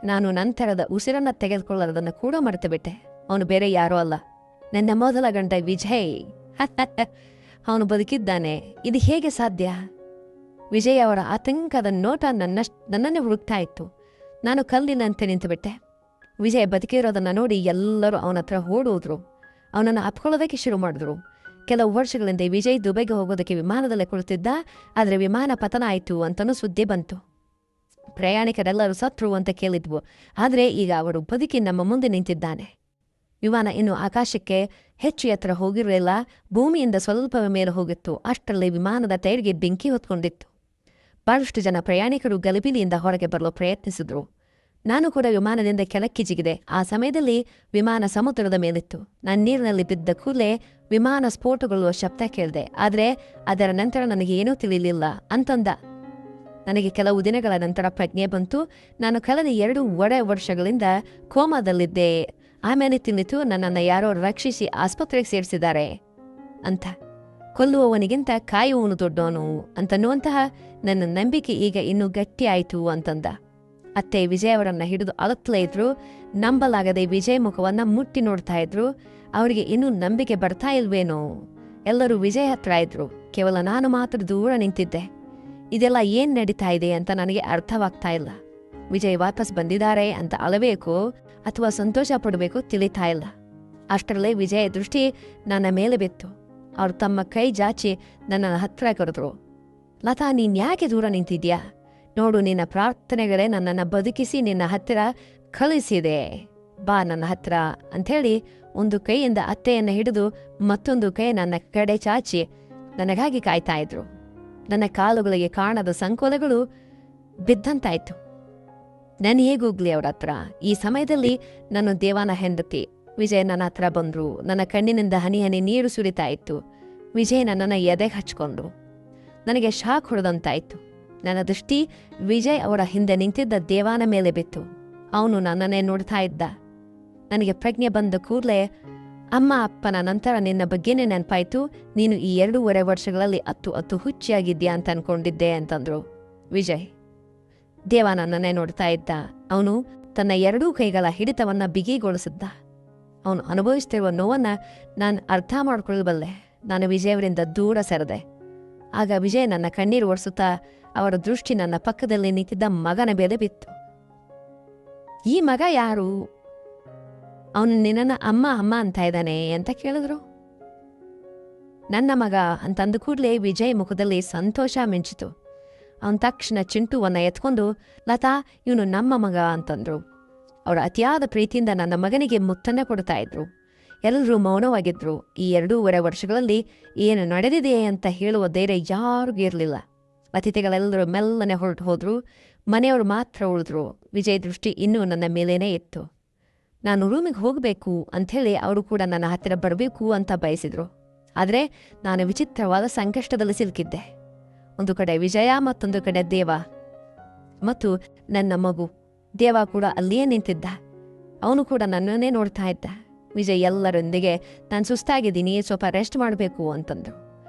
ನಾನು ನಂತರದ ಉಸಿರನ್ನು ತೆಗೆದುಕೊಳ್ಳೋದನ್ನು ಕೂಡ ಮರೆತುಬಿಟ್ಟೆ. ಅವನು ಬೇರೆ ಯಾರೂ ಅಲ್ಲ, ನನ್ನ ಮೊದಲ ಗಂಡ ವಿಜಯ್. ಅವನು ಬದುಕಿದ್ದಾನೆ. ಇದು ಹೇಗೆ ಸಾಧ್ಯ? ವಿಜಯ್ ಅವರ ಆತಂಕದ ನೋಟ ನನ್ನನ್ನೇ ಹುಡುಕ್ತಾ ಇತ್ತು. ನಾನು ಕಲ್ಲಿನಂತೆ ನಿಂತುಬಿಟ್ಟೆ. ವಿಜಯ್ ಬದುಕಿರೋದನ್ನು ನೋಡಿ ಎಲ್ಲರೂ ಅವನ ಹತ್ರ ಓಡೋದ್ರು. ಅವನನ್ನು ಅಪ್ಕೊಳ್ಳೋದಕ್ಕೆ ಶುರು ಮಾಡಿದ್ರು. ಕೆಲವು ವರ್ಷಗಳಿಂದ ವಿಜಯ್ ದುಬೈಗೆ ಹೋಗೋದಕ್ಕೆ ವಿಮಾನದಲ್ಲೇ ಕುಳಿತಿದ್ದ. ಆದರೆ ವಿಮಾನ ಪತನ ಆಯಿತು ಅಂತನೂ ಸುದ್ದಿ ಬಂತು. ಪ್ರಯಾಣಿಕರೆಲ್ಲರೂ ಸತ್ರು ಅಂತ ಕೇಳಿದ್ವು. ಆದರೆ ಈಗ ಅವರು ಬದುಕಿ ನಮ್ಮ ಮುಂದೆ ನಿಂತಿದ್ದಾನೆ. ವಿಮಾನ ಇನ್ನು ಆಕಾಶಕ್ಕೆ ಹೆಚ್ಚು ಎತ್ತರ ಹೋಗಿರಲಿಲ್ಲ. ಭೂಮಿಯಿಂದ ಸ್ವಲ್ಪವೇ ಮೇಲೆ ಹೋಗಿತ್ತು. ಅಷ್ಟರಲ್ಲಿ ವಿಮಾನದ ಟೈರ್ಗೆ ಬೆಂಕಿ ಹೊತ್ಕೊಂಡಿತ್ತು. ಬಹಳಷ್ಟು ಜನ ಪ್ರಯಾಣಿಕರು ಗಲಿಬಿಲಿಯಿಂದ ಹೊರಗೆ ಬರಲು ಪ್ರಯತ್ನಿಸಿದ್ರು. ನಾನು ಕೂಡ ವಿಮಾನದಿಂದ ಕೆಳಕ್ಕೆ ಜಿಗಿದೆ. ಆ ಸಮಯದಲ್ಲಿ ವಿಮಾನ ಸಮುದ್ರದ ಮೇಲಿತ್ತು. ನಾನು ನೀರಿನಲ್ಲಿ ಬಿದ್ದ ಕೂಡಲೇ ವಿಮಾನ ಸ್ಫೋಟಗೊಳ್ಳುವ ಶಬ್ದ ಕೇಳಿದೆ. ಆದರೆ ಅದರ ನಂತರ ನನಗೆ ಏನೂ ತಿಳಿಲಿಲ್ಲ ಅಂತಂದ. ನನಗೆ ಕೆಲವು ದಿನಗಳ ನಂತರ ಪ್ರಜ್ಞೆ ಬಂತು. ನಾನು ಕಳೆದ 2.5 ವರ್ಷಗಳಿಂದ ಕೋಮಾದಲ್ಲಿದ್ದೆ. ಆಮೇಲೆ ತಿಳಿತು ನನ್ನನ್ನು ಯಾರೋ ರಕ್ಷಿಸಿ ಆಸ್ಪತ್ರೆಗೆ ಸೇರಿಸಿದ್ದಾರೆ ಅಂತ. ಕೊಲ್ಲುವವನಿಗಿಂತ ಕಾಯುವವನು ದೊಡ್ಡವನು ಅಂತನ್ನುವಂತಹ ನನ್ನ ನಂಬಿಕೆ ಈಗ ಇನ್ನೂ ಗಟ್ಟಿಯಾಯಿತು ಅಂತಂದ. ಅತ್ತೆ ವಿಜಯ್ ಅವರನ್ನ ಹಿಡಿದು ಅಳುತ್ತಲೇ ಇದ್ರು. ನಂಬಲಾಗದೆ ವಿಜಯ್ ಮುಖವನ್ನ ಮುಟ್ಟಿ ನೋಡ್ತಾ ಇದ್ರು. ಅವರಿಗೆ ಇನ್ನೂ ನಂಬಿಕೆ ಬರ್ತಾ ಇಲ್ವೇನೋ. ಎಲ್ಲರೂ ವಿಜಯ್ ಹತ್ರ ಇದ್ರು. ಕೇವಲ ನಾನು ಮಾತ್ರ ದೂರ ನಿಂತಿದ್ದೆ. ಇದೆಲ್ಲ ಏನ್ ನಡೀತಾ ಇದೆ ಅಂತ ನನಗೆ ಅರ್ಥವಾಗ್ತಾ ಇಲ್ಲ. ವಿಜಯ್ ವಾಪಸ್ ಬಂದಿದ್ದಾರೆ ಅಂತ ಅಳಬೇಕು ಅಥವಾ ಸಂತೋಷ ಪಡಬೇಕು ತಿಳಿತಾ ಇಲ್ಲ. ಅಷ್ಟರಲ್ಲೇ ವಿಜಯ್ ದೃಷ್ಟಿ ನನ್ನ ಮೇಲೆ ಬಿತ್ತು. ಅವ್ರು ತಮ್ಮ ಕೈ ಜಾಚಿ ನನ್ನ ಹತ್ರ ಕರೆದ್ರು. ಲತಾ, ನೀನ್ ಯಾಕೆ ದೂರ ನಿಂತಿದ್ಯಾ? ನೋಡು, ನಿನ್ನ ಪ್ರಾರ್ಥನೆಗಳೇ ನನ್ನನ್ನು ಬದುಕಿಸಿ ನಿನ್ನ ಹತ್ತಿರ ಕಳಿಸಿದೆ. ಬಾ ನನ್ನ ಹತ್ರ ಅಂಥೇಳಿ ಒಂದು ಕೈಯಿಂದ ಅತ್ತೆಯನ್ನು ಹಿಡಿದು ಮತ್ತೊಂದು ಕೈ ನನ್ನ ಕಡೆ ಚಾಚಿ ನನಗಾಗಿ ಕಾಯ್ತಾ ಇದ್ರು. ನನ್ನ ಕಾಲುಗಳಿಗೆ ಕಾಣದ ಸಂಕೋಲೆಗಳು ಬಿದ್ದಂತಾಯ್ತು. ನಾನು ಹೇಗೋಗ್ಲಿ ಅವ್ರ ಹತ್ರ? ಈ ಸಮಯದಲ್ಲಿ ನನ್ನ ದೇವಾನ ಹೆಂಡತಿ ವಿಜಯ್ ನನ್ನ ಹತ್ರ ಬಂದ್ರು. ನನ್ನ ಕಣ್ಣಿನಿಂದ ಹನಿ ಹನಿ ನೀರು ಸುರಿತಾ ಇತ್ತು. ವಿಜಯ್ ನನ್ನನ್ನು ಎದೆಗೆ ಹಚ್ಕೊಂಡ್ರು. ನನಗೆ ಶಾಕ್ ಹೊಡೆದಂತಾಯ್ತು. ನನ್ನ ದೃಷ್ಟಿ ವಿಜಯ್ ಅವರ ಹಿಂದೆ ನಿಂತಿದ್ದ ದೇವಾನ ಮೇಲೆ ಬಿತ್ತು. ಅವನು ನನ್ನನ್ನೇ ನೋಡ್ತಾ ಇದ್ದ. ನನಗೆ ಪ್ರಜ್ಞೆ ಬಂದ ಕೂಡಲೇ ಅಮ್ಮ ಅಪ್ಪನ ನಂತರ ನಿನ್ನ ಬಗ್ಗೆನೇ ನೆನಪಾಯ್ತು. ನೀನು ಈ 2.5 ವರ್ಷಗಳಲ್ಲಿ ಅತ್ತು ಹುಚ್ಚಿಯಾಗಿದ್ಯಾ ಅಂತ ಅನ್ಕೊಂಡಿದ್ದೆ ಅಂತಂದ್ರು ವಿಜಯ್. ದೇವ ನನ್ನನ್ನೇ ನೋಡ್ತಾ ಇದ್ದ. ಅವನು ತನ್ನ 2 ಕೈಗಳ ಹಿಡಿತವನ್ನ ಬಿಗಿಗೊಳಿಸಿದ್ದ. ಅವನು ಅನುಭವಿಸ್ತಿರುವ ನೋವನ್ನ ನಾನು ಅರ್ಥ ಮಾಡ್ಕೊಳ್ಳಬಲ್ಲೆ. ನಾನು ವಿಜಯ್ ಅವರಿಂದ ದೂರ ಸೆರೆದೆ. ಆಗ ವಿಜಯ್ ನನ್ನ ಕಣ್ಣೀರು ಒರೆಸುತ್ತಾ ಅವರ ದೃಷ್ಟಿ ನನ್ನ ಪಕ್ಕದಲ್ಲಿ ನಿಂತಿದ್ದ ಮಗನ ಮೇಲೆ ಬಿತ್ತು. ಈ ಮಗ ಯಾರು? ಅವನು ನಿನ್ನ ಅಮ್ಮ ಅಮ್ಮ ಅಂತ ಇದ್ದಾನೆ ಅಂತ ಕೇಳಿದ್ರು. ನನ್ನ ಮಗ ಅಂತಂದ ಕೂಡಲೇ ವಿಜಯ್ ಮುಖದಲ್ಲಿ ಸಂತೋಷ ಮಿಂಚಿತು. ಅವನ ತಕ್ಷಣ ಚಿಂಟುವನ್ನ ಎತ್ಕೊಂಡು, ಲತಾ, ಇವನು ನಮ್ಮ ಮಗ ಅಂತಂದ್ರು. ಅವರ ಅತಿಯಾದ ಪ್ರೀತಿಯಿಂದ ನನ್ನ ಮಗನಿಗೆ ಮುತ್ತನ್ನ ಕೊಡ್ತಾ ಇದ್ರು. ಎಲ್ಲರೂ ಮೌನವಾಗಿದ್ರು. ಈ 2.5 ವರ್ಷಗಳಲ್ಲಿ ಏನು ನಡೆದಿದೆ ಅಂತ ಹೇಳುವ ಧೈರ್ಯ ಯಾರಿಗೂ ಇರಲಿಲ್ಲ. ಅತಿಥಿಗಳೆಲ್ಲರೂ ಮೆಲ್ಲನೆ ಹೊರಟು ಹೋದ್ರು. ಮನೆಯವರು ಮಾತ್ರ ಉಳಿದ್ರು. ವಿಜಯ್ ದೃಷ್ಟಿ ಇನ್ನೂ ನನ್ನ ಮೇಲೇನೇ ಇತ್ತು. ನಾನು ರೂಮಿಗೆ ಹೋಗಬೇಕು ಅಂಥೇಳಿ ಅವರು ಕೂಡ ನನ್ನ ಹತ್ತಿರ ಬರಬೇಕು ಅಂತ ಬಯಸಿದ್ರು. ಆದರೆ ನಾನು ವಿಚಿತ್ರವಾದ ಸಂಕಷ್ಟದಲ್ಲಿ ಸಿಲುಕಿದ್ದೆ. ಒಂದು ಕಡೆ ವಿಜಯ, ಮತ್ತೊಂದು ಕಡೆ ದೇವ ಮತ್ತು ನನ್ನ ಮಗು. ದೇವ ಕೂಡ ಅಲ್ಲಿಯೇ ನಿಂತಿದ್ದ. ಅವನು ಕೂಡ ನನ್ನನ್ನೇ ನೋಡ್ತಾ ಇದ್ದ. ವಿಜಯ್ ಎಲ್ಲರೊಂದಿಗೆ ನಾನು ಸುಸ್ತಾಗಿದ್ದೀನಿ, ಸ್ವಲ್ಪ ರೆಸ್ಟ್ ಮಾಡಬೇಕು ಅಂತಂದ್ರು.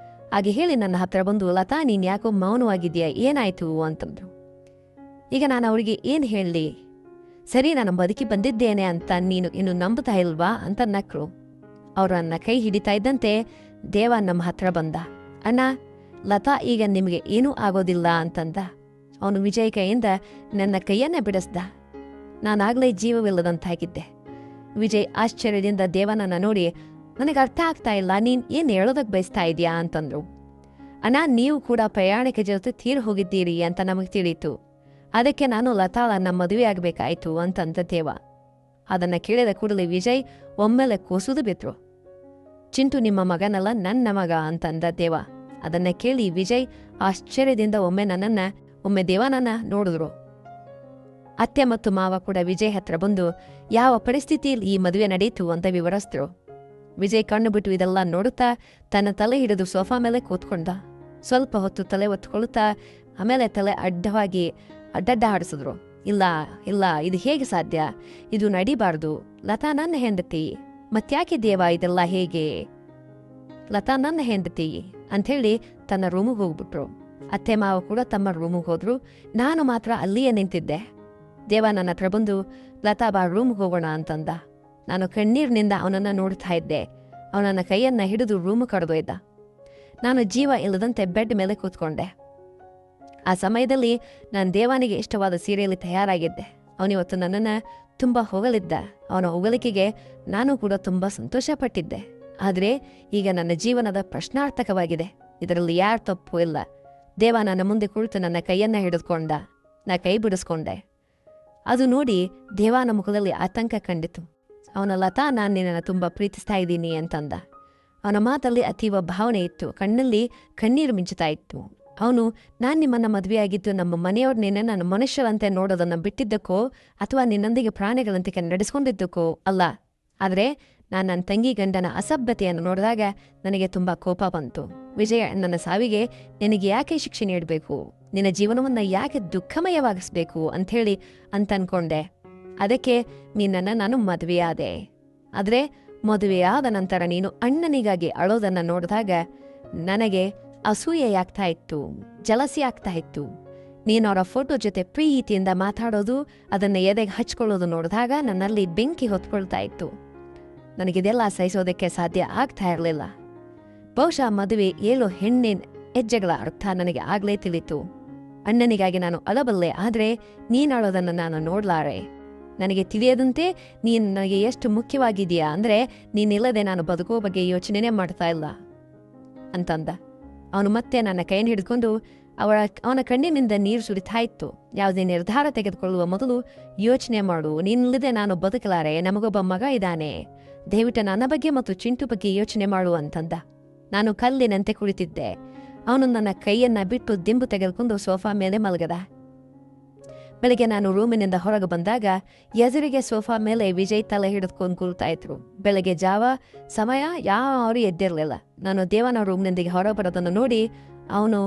ಹಾಗೆ ಹೇಳಿ ನನ್ನ ಹತ್ರ ಬಂದು, ಲತಾ, ನೀನು ಯಾಕೋ ಮೌನವಾಗಿದೆಯಾ, ಏನಾಯ್ತು ಅಂತಂದ್ರು. ಈಗ ನಾನು ಅವರಿಗೆ ಏನು ಹೇಳಲಿ? ಸರಿ, ನಾನು ಬದುಕಿ ಬಂದಿದ್ದೇನೆ ಅಂತ ನೀನು ಇನ್ನು ನಂಬುತ್ತಾ ಇಲ್ವಾ ಅಂತ ನಕ್ರು. ಅವರು ನನ್ನ ಕೈ ಹಿಡಿತಾ ಇದ್ದಂತೆ ದೇವ ನಮ್ಮ ಹತ್ರ ಬಂದ. ಅಣ್ಣ, ಲತಾ ಈಗ ನಿಮಗೆ ಏನೂ ಆಗೋದಿಲ್ಲ ಅಂತಂದ. ಅವನು ವಿಜಯ್ ಕೈಯಿಂದ ನನ್ನ ಕೈಯನ್ನೇ ಬಿಡಿಸ್ದ. ನಾನಾಗಲೇ ಜೀವವಿಲ್ಲದಂತಾಗಿದ್ದೆ. ವಿಜಯ್ ಆಶ್ಚರ್ಯದಿಂದ ದೇವನನ್ನ ನೋಡಿ, ನನಗೆ ಅರ್ಥ ಆಗ್ತಾ ಇಲ್ಲ, ನೀನು ಏನು ಹೇಳೋದಕ್ಕೆ ಬಯಸ್ತಾ ಇದೆಯಾ ಅಂತಂದ್ರು. ಅಣ್ಣ, ನೀವು ಕೂಡ ಪ್ರಯಾಣಿಕ ಜೊತೆ ತೀರು ಹೋಗಿದ್ದೀರಿ ಅಂತ ನಮಗೆ ತಿಳಿಯಿತು. ಅದಕ್ಕೆ ನಾನು ಲತಾಳನ್ನ ಮದುವೆ ಆಗಬೇಕಾಯ್ತು ಅಂತಂದ ದೇವ. ಅದನ್ನು ಕೇಳಿದ ಕೂಡಲೇ ವಿಜಯ್ ಒಮ್ಮೆಲೆ ಕೂಸುದು ಬಿದ್ರು. ಚಿಂಟು ನಿಮ್ಮ ಮಗನಲ್ಲ, ನನ್ನ ಮಗ ಅಂತಂದ ದೇವ. ಅದನ್ನ ಕೇಳಿ ವಿಜಯ್ ಆಶ್ಚರ್ಯದಿಂದ ಒಮ್ಮೆ ದೇವನನ್ನ ನೋಡಿದ್ರು. ಅತ್ತೆ ಮತ್ತು ಮಾವ ಕೂಡ ವಿಜಯ್ ಹತ್ರ ಬಂದು ಯಾವ ಪರಿಸ್ಥಿತಿಯಲ್ಲಿ ಈ ಮದುವೆ ನಡೆಯಿತು ಅಂತ ವಿವರಿಸಿದ್ರು. ವಿಜಯ್ ಕಣ್ಣು ಬಿಟ್ಟು ಇದೆಲ್ಲ ನೋಡುತ್ತಾ ತನ್ನ ತಲೆ ಹಿಡಿದು ಸೋಫಾ ಮೇಲೆ ಕೂತ್ಕೊಂಡ. ಸ್ವಲ್ಪ ಹೊತ್ತು ತಲೆ ಒತ್ಕೊಳ್ತಾ ಆಮೇಲೆ ತಲೆ ಅಡ್ಡಡ್ಡ ಹಾಡಿಸಿದ್ರು. ಇಲ್ಲ ಇಲ್ಲ, ಇದು ಹೇಗೆ ಸಾಧ್ಯ? ಇದು ನಡಿಬಾರ್ದು. ಲತಾ ನನ್ನ ಹೆಂಡತಿ, ಮತ್ಯಾಕೆ ದೇವ ಇದೆಲ್ಲ ಹೇಗೆ? ಲತಾ ನನ್ನ ಹೆಂಡತಿ ಅಂಥೇಳಿ ತನ್ನ ರೂಮಿಗೆ ಹೋಗ್ಬಿಟ್ರು. ಅತ್ತೆ ಮಾವ ಕೂಡ ತಮ್ಮ ರೂಮಿಗೆ ಹೋದ್ರು. ನಾನು ಮಾತ್ರ ಅಲ್ಲಿಯೇ ನಿಂತಿದ್ದೆ. ದೇವ ನನ್ನ ಹತ್ರ ಬಂದು, ಲತಾ ಬಾ ರೂಮ್ಗೆ ಹೋಗೋಣ ಅಂತಂದ. ನಾನು ಕಣ್ಣೀರಿನಿಂದ ಅವನನ್ನು ನೋಡ್ತಾ ಇದ್ದೆ. ಅವನನ್ನ ಕೈಯನ್ನ ಹಿಡಿದು ರೂಮ್ ಕರೆದೊಯ್ದ. ನಾನು ಜೀವ ಇಲ್ಲದಂತೆ ಬೆಡ್ ಮೇಲೆ ಕೂತ್ಕೊಂಡೆ. ಆ ಸಮಯದಲ್ಲಿ ನಾನು ದೇವಾನಿಗೆ ಇಷ್ಟವಾದ ಸೀರೆಯಲ್ಲಿ ತಯಾರಾಗಿದ್ದೆ. ಅವನಿವತ್ತು ನನ್ನನ್ನು ತುಂಬ ಹೊಗಳಿದ್ದ. ಅವನ ಹೊಗಳಿಕೆಗೆ ನಾನು ಕೂಡ ತುಂಬ ಸಂತೋಷ ಪಟ್ಟಿದ್ದೆ. ಆದರೆ ಈಗ ನನ್ನ ಜೀವನದ ಪ್ರಶ್ನಾರ್ಥಕವಾಗಿದೆ. ಇದರಲ್ಲಿ ಯಾರ ತಪ್ಪು ಇಲ್ಲ. ದೇವ ನನ್ನ ಮುಂದೆ ಕುಳಿತು ನನ್ನ ಕೈಯನ್ನ ಹಿಡಿದುಕೊಂಡ. ನಾ ಕೈ ಬಿಡಿಸ್ಕೊಂಡೆ. ಅದು ನೋಡಿ ದೇವನ ಮುಖದಲ್ಲಿ ಆತಂಕ ಕಂಡಿತು. ಅವನ ಲತಾ, ನಾನು ನಿನ್ನನ್ನು ತುಂಬ ಪ್ರೀತಿಸ್ತಾ ಇದ್ದೀನಿ ಅಂತಂದ. ಅವನ ಮಾತಲ್ಲಿ ಅತೀವ ಭಾವನೆ ಇತ್ತು. ಕಣ್ಣಲ್ಲಿ ಕಣ್ಣೀರು ಮಿಂಚುತ್ತಾ ಇತ್ತು. ಅವನು, ನಾನು ನಿಮ್ಮನ್ನ ಮದುವೆಯಾಗಿದ್ದು ನಮ್ಮ ಮನೆಯವ್ರು ನಿನ್ನ ನನ್ನ ಮನುಷ್ಯರಂತೆ ನೋಡೋದನ್ನು ಬಿಟ್ಟಿದ್ದಕ್ಕೋ ಅಥವಾ ನಿನ್ನೊಂದಿಗೆ ಪ್ರಾಣಿಗಳಂತೆ ನಡೆಸ್ಕೊಂಡಿದ್ದಕ್ಕೋ ಅಲ್ಲ. ಆದರೆ ನಾನು ನನ್ನ ತಂಗಿ ಗಂಡನ ಅಸಭ್ಯತೆಯನ್ನು ನೋಡಿದಾಗ ನನಗೆ ತುಂಬ ಕೋಪ ಬಂತು. ವಿಜಯ, ನನ್ನ ಸಾವಿಗೆ ನಿನಗೆ ಯಾಕೆ ಶಿಕ್ಷೆ ನೀಡಬೇಕು, ನಿನ್ನ ಜೀವನವನ್ನು ಯಾಕೆ ದುಃಖಮಯವಾಗಿಸ್ಬೇಕು ಅಂಥೇಳಿ ಅನ್ಕೊಂಡೆ. ಅದಕ್ಕೆ ನಿನ್ನನ್ನು ನಾನು ಮದುವೆಯಾದೆ. ಆದರೆ ಮದುವೆಯಾದ ನಂತರ ನೀನು ಅಣ್ಣನಿಗಾಗಿ ಅಳೋದನ್ನು ನೋಡಿದಾಗ ನನಗೆ ಅಸೂಯೆಯಾಗ್ತಾ ಇತ್ತು, ಜಲಸಿ ಆಗ್ತಾ ಇತ್ತು. ನೀನು ಅವರ ಫೋಟೋ ಜೊತೆ ಪ್ರೀತಿಯಿಂದ ಮಾತಾಡೋದು, ಅದನ್ನು ಎದೆಗೆ ಹಚ್ಕೊಳ್ಳೋದು ನೋಡಿದಾಗ ನನ್ನಲ್ಲಿ ಬೆಂಕಿ ಹೊತ್ಕೊಳ್ತಾ ಇತ್ತು. ನನಗಿದೆಲ್ಲ ಸಹಿಸೋದಕ್ಕೆ ಸಾಧ್ಯ ಆಗ್ತಾ ಇರಲಿಲ್ಲ. ಬಹುಶಃ ಮದುವೆ 7 ಹೆಣ್ಣಿನ ಹೆಜ್ಜೆಗಳ ಅರ್ಥ ನನಗೆ ಆಗ್ಲೇ ತಿಳಿತು. ಅಣ್ಣನಿಗಾಗಿ ನಾನು ಅಳಬಲ್ಲೆ, ಆದರೆ ನೀನಳೋದನ್ನು ನಾನು ನೋಡ್ಲಾರೆ. ನನಗೆ ತಿಳಿಯದಂತೆ ನೀನು ನನಗೆ ಎಷ್ಟು ಮುಖ್ಯವಾಗಿದೆಯಾ ಅಂದರೆ ನೀನಿಲ್ಲದೆ ನಾನು ಬದುಕೋ ಬಗ್ಗೆ ಯೋಚನೆನೇ ಮಾಡ್ತಾ ಇಲ್ಲ ಅಂತಂದ. ಅವನು ಮತ್ತೆ ನನ್ನ ಕೈಯನ್ನು ಹಿಡಿದುಕೊಂಡು ಅವನ ಕಣ್ಣಿನಿಂದ ನೀರು ಸುರಿತಾ ಇತ್ತು. ಯಾವುದೇ ನಿರ್ಧಾರ ತೆಗೆದುಕೊಳ್ಳುವ ಮೊದಲು ಯೋಚನೆ ಮಾಡು, ನೀನಿಲ್ಲದೆ ನಾನು ಬದುಕಲಾರೆ, ನಮಗೊಬ್ಬ ಮಗ ಇದ್ದಾನೆ, ದಯವಿಟ್ಟು ನನ್ನ ಬಗ್ಗೆ ಮತ್ತು ಚಿಂಟು ಬಗ್ಗೆ ಯೋಚನೆ ಮಾಡು ಅಂತಂದ. ನಾನು ಕಲ್ಲಿನಂತೆ ಕುಳಿತಿದ್ದೆ. ಅವನು ನನ್ನ ಕೈಯನ್ನ ಬಿಟ್ಟು ದಿಂಬು ತೆಗೆದುಕೊಂಡು ಸೋಫಾ ಮೇಲೆ ಮಲಗದ. ಬೆಳಿಗ್ಗೆ ನಾನು ರೂಮಿನಿಂದ ಹೊರಗೆ ಬಂದಾಗ ಎದುರಿಗೆ ಸೋಫಾ ಮೇಲೆ ವಿಜಯ್ ತಲೆ ಹಿಡಿದುಕೊಂಡು ಕೂಳ್ತಾ ಇದ್ರು. ಬೆಳಗ್ಗೆ ಜಾವ ಸಮಯ ಯಾರು ಎದ್ದಿರಲಿಲ್ಲ. ನಾನು ದೇವನ ರೂಮ್ನಿಂದಿಗೆ ಹೊರಗೆ ಬರೋದನ್ನು ನೋಡಿ ಅವನು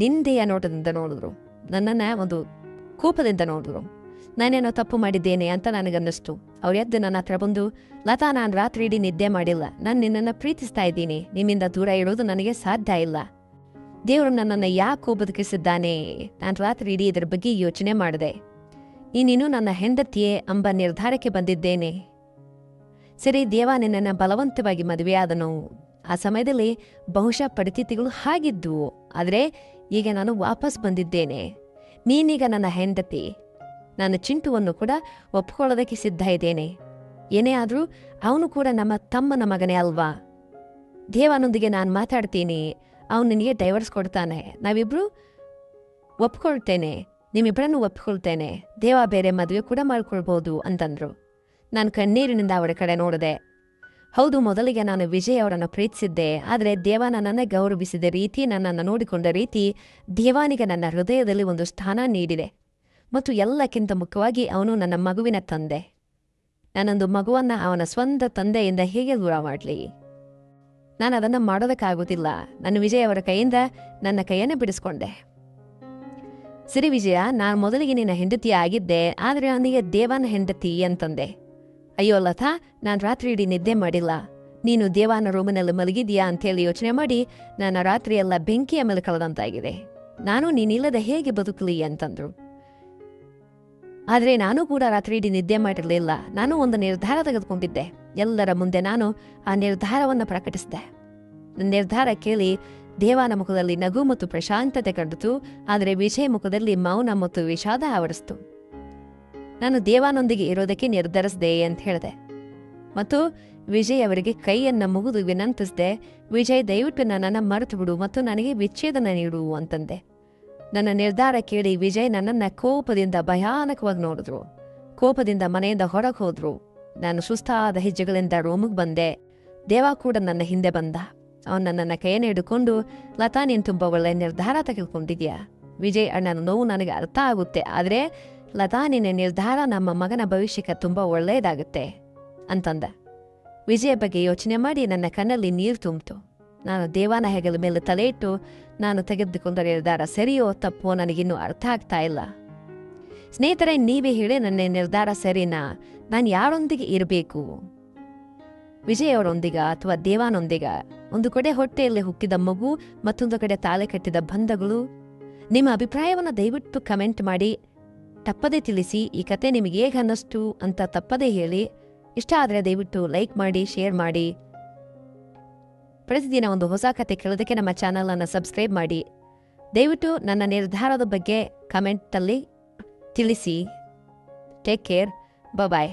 ನಿಂದೆಯ ನೋಟದಿಂದ ನೋಡಿದ್ರು. ನನ್ನನ್ನು ಒಂದು ಕೋಪದಿಂದ ನೋಡಿದ್ರು. ನಾನೇನೋ ತಪ್ಪು ಮಾಡಿದ್ದೇನೆ ಅಂತ ನನಗನ್ನಿಸ್ತು. ಅವ್ರು ಎದ್ದು ನನ್ನ ಹತ್ರ ಬಂದು, ಲತಾ, ನಾನು ರಾತ್ರಿ ಇಡೀ ನಿದ್ದೆ ಮಾಡಿಲ್ಲ. ನಾನು ನಿನ್ನನ್ನು ಪ್ರೀತಿಸ್ತಾ ಇದ್ದೀನಿ. ನಿಮ್ಮಿಂದ ದೂರ ಇರೋದು ನನಗೆ ಸಾಧ್ಯ ಇಲ್ಲ. ದೇವರು ನನ್ನನ್ನು ಯಾಕೋ ಬದುಕಿಸಿದ್ದಾನೆ. ನಾನು ರಾತ್ರಿ ಇಡೀ ಇದರ ಬಗ್ಗೆ ಯೋಚನೆ ಮಾಡಿದೆ. ನೀನು ನನ್ನ ಹೆಂಡತಿಯೇ ಎಂಬ ನಿರ್ಧಾರಕ್ಕೆ ಬಂದಿದ್ದೇನೆ. ಸರಿ, ದೇವ ನಿನ್ನನ್ನು ಬಲವಂತವಾಗಿ ಮದುವೆಯಾದನು. ಆ ಸಮಯದಲ್ಲಿ ಬಹುಶಃ ಪರಿಸ್ಥಿತಿಗಳು ಹಾಗಿದ್ದುವು. ಆದರೆ ಈಗ ನಾನು ವಾಪಸ್ ಬಂದಿದ್ದೇನೆ. ನೀನೀಗ ನನ್ನ ಹೆಂಡತಿ. ನಾನು ಚಿಂಟುವನ್ನು ಕೂಡ ಒಪ್ಕೊಳ್ಳೋದಕ್ಕೆ ಸಿದ್ಧ ಇದ್ದೇನೆ. ಏನೇ ಆದರೂ ಅವನು ಕೂಡ ನಮ್ಮ ತಮ್ಮನ ಮಗನೇ ಅಲ್ವಾ. ದೇವನೊಂದಿಗೆ ನಾನು ಮಾತಾಡ್ತೀನಿ. ಅವನು ನಿನಗೆ ಡೈವರ್ಸ್ ಕೊಡ್ತಾನೆ. ನಾವಿಬ್ರು ಒಪ್ಕೊಳ್ತೇನೆ, ನಿಮ್ಮಿಬ್ಬರನ್ನು ಒಪ್ಕೊಳ್ತೇನೆ. ದೇವ ಬೇರೆ ಮದುವೆ ಕೂಡ ಮಾಡ್ಕೊಳ್ಬೋದು ಅಂತಂದ್ರು. ನಾನು ಕಣ್ಣೀರಿನಿಂದ ಅವರ ಕಡೆ ನೋಡಿದೆ. ಹೌದು, ಮೊದಲಿಗೆ ನಾನು ವಿಜಯ್ ಅವರನ್ನು ಪ್ರೀತಿಸಿದ್ದೆ. ಆದರೆ ದೇವ ನನ್ನನ್ನು ಗೌರವಿಸಿದ ರೀತಿ, ನನ್ನನ್ನು ನೋಡಿಕೊಂಡ ರೀತಿ ದೇವಾನಿಗೆ ನನ್ನ ಹೃದಯದಲ್ಲಿ ಒಂದು ಸ್ಥಾನ ನೀಡಿದೆ. ಮತ್ತು ಎಲ್ಲಕ್ಕಿಂತ ಮುಖ್ಯವಾಗಿ ಅವನು ನನ್ನ ಮಗುವಿನ ತಂದೆ. ನಾನೊಂದು ಮಗುವನ್ನು ಅವನ ಸ್ವಂತ ತಂದೆಯಿಂದ ಹೇಗೆ ದೂರ ಮಾಡಲಿ? ನಾನು ಅದನ್ನು ಮಾಡೋದಕ್ಕಾಗೋದಿಲ್ಲ. ನಾನು ವಿಜಯ್ ಅವರ ಕೈಯಿಂದ ನನ್ನ ಕೈಯನ್ನು ಬಿಡಿಸ್ಕೊಂಡೆ. ಸರಿ ವಿಜಯ, ನಾನು ಮೊದಲಿಗೆ ನಿನ್ನ ಹೆಂಡತಿ ಆಗಿದ್ದೆ, ಆದರೆ ಅವನಿಗೆ ದೇವನ ಹೆಂಡತಿ ಅಂತಂದೆ. ಅಯ್ಯೋ ಲತಾ, ನಾನು ರಾತ್ರಿ ಇಡೀ ನಿದ್ದೆ ಮಾಡಿಲ್ಲ. ನೀನು ದೇವನ ರೂಮಿನಲ್ಲಿ ಮಲಗಿದೀಯಾ ಅಂತೇಳಿ ಯೋಚನೆ ಮಾಡಿ ನನ್ನ ರಾತ್ರಿಯೆಲ್ಲ ಬೆಂಕಿಯ ಮೇಲೆ ಕಳೆದಂತಾಗಿದೆ. ನಾನು ನೀನಿಲ್ಲದೆ ಹೇಗೆ ಬದುಕಲಿ ಅಂತಂದ್ರು. ಆದರೆ ನಾನು ಕೂಡ ರಾತ್ರಿ ಇಡೀ ನಿದ್ದೆ ಮಾಡಿರಲಿಲ್ಲ. ನಾನು ಒಂದು ನಿರ್ಧಾರ ತೆಗೆದುಕೊಂಡಿದ್ದೆ. ಎಲ್ಲರ ಮುಂದೆ ನಾನು ಆ ನಿರ್ಧಾರವನ್ನು ಪ್ರಕಟಿಸಿದೆ. ನನ್ನ ನಿರ್ಧಾರ ಕೇಳಿ ದೇವನ ಮುಖದಲ್ಲಿ ನಗು ಮತ್ತು ಪ್ರಶಾಂತತೆ ಕಂಡಿತು. ಆದರೆ ವಿಜಯ್ ಮುಖದಲ್ಲಿ ಮೌನ ಮತ್ತು ವಿಷಾದ ಆವರಿಸಿತು. ನಾನು ದೇವನೊಂದಿಗೆ ಇರೋದಕ್ಕೆ ನಿರ್ಧರಿಸಿದೆ ಅಂತ ಹೇಳಿದೆ ಮತ್ತು ವಿಜಯ್ ಅವರಿಗೆ ಕೈಯನ್ನು ಮುಗಿದು ವಿನಂತಿಸಿದೆ. ವಿಜಯ್, ದಯವಿಟ್ಟು ನನ್ನನ್ನು ಮರೆತು ಬಿಡು ಮತ್ತು ನನಗೆ ವಿಚ್ಛೇದನ ನೀಡು ಅಂತಂದೆ. ನನ್ನ ನಿರ್ಧಾರ ಕೇಳಿ ವಿಜಯ್ ನನ್ನನ್ನು ಕೋಪದಿಂದ ಭಯಾನಕವಾಗಿ ನೋಡಿದ್ರು. ಕೋಪದಿಂದ ಮನೆಯಿಂದ ಹೊರಗೆ ಹೋದ್ರು. ನಾನು ಸುಸ್ತಾದ ಹೆಜ್ಜೆಗಳಿಂದ ರೂಮಿಗೆ ಬಂದೆ. ದೇವ ಕೂಡ ನನ್ನ ಹಿಂದೆ ಬಂದ. ಅವನು ನನ್ನನ್ನು ಕೈಯನ್ನು ಹಿಡ್ಕೊಂಡು, ಲತಾ, ನೀನು ತುಂಬ ಒಳ್ಳೆಯ ನಿರ್ಧಾರ ತೆಗೆದುಕೊಂಡಿದ್ಯಾ. ವಿಜಯ್, ಅಣ್ಣನ ನೋವು ನನಗೆ ಅರ್ಥ ಆಗುತ್ತೆ. ಆದರೆ ಲತಾ, ನಿನ್ನ ನಿರ್ಧಾರ ನಮ್ಮ ಮಗನ ಭವಿಷ್ಯಕ್ಕೆ ತುಂಬ ಒಳ್ಳೆಯದಾಗುತ್ತೆ ಅಂತಂದ. ವಿಜಯ ಬಗ್ಗೆ ಯೋಚನೆ ಮಾಡಿ ನನ್ನ ಕಣ್ಣಲ್ಲಿ ನೀರು ತುಂಬಿತು. ನಾನು ದೇವನ ಹೆಗಲ ಮೇಲೆ ತಲೆ ಇಟ್ಟು, ನಾನು ತೆಗೆದುಕೊಂಡ ನಿರ್ಧಾರ ಸರಿಯೋ ತಪ್ಪೋ ನನಗಿನ್ನೂ ಅರ್ಥ ಆಗ್ತಾ ಇಲ್ಲ. ಸ್ನೇಹಿತರೆ, ನೀವೇ ಹೇಳಿ, ನನ್ನ ನಿರ್ಧಾರ ಸರಿನಾ? ನಾನು ಯಾರೊಂದಿಗೆ ಇರಬೇಕು? ವಿಜಯ್ ಅವರೊಂದಿಗ ಅಥವಾ ದೇವಾನೊಂದಿಗ? ಒಂದು ಕಡೆ ಹೊಟ್ಟೆಯಲ್ಲಿ ಹುಕ್ಕಿದ ಮಗು, ಮತ್ತೊಂದು ಕಡೆ ತಾಳೆ ಕಟ್ಟಿದ ಬಂಧಗಳು. ನಿಮ್ಮ ಅಭಿಪ್ರಾಯವನ್ನು ದಯವಿಟ್ಟು ಕಮೆಂಟ್ ಮಾಡಿ ತಪ್ಪದೇ ತಿಳಿಸಿ. ಈ ಕತೆ ನಿಮಗೆ ಹೇಗೆ ಅನ್ನಿಸ್ತು ಅಂತ ತಪ್ಪದೇ ಹೇಳಿ. ಇಷ್ಟ ಆದರೆ ದಯವಿಟ್ಟು ಲೈಕ್ ಮಾಡಿ, ಶೇರ್ ಮಾಡಿ. ಪ್ರತಿದಿನ ಒಂದು ಹೊಸ ಕತೆ ಕೇಳೋದಕ್ಕೆ ನಮ್ಮ ಚಾನಲನ್ನು ಸಬ್ಸ್ಕ್ರೈಬ್ ಮಾಡಿ. ದಯವಿಟ್ಟು ನನ್ನ ನಿರ್ಧಾರದ ಬಗ್ಗೆ ಕಮೆಂಟಲ್ಲಿ ತಿಳಿಸಿ. Take care. ಬಾಯ್.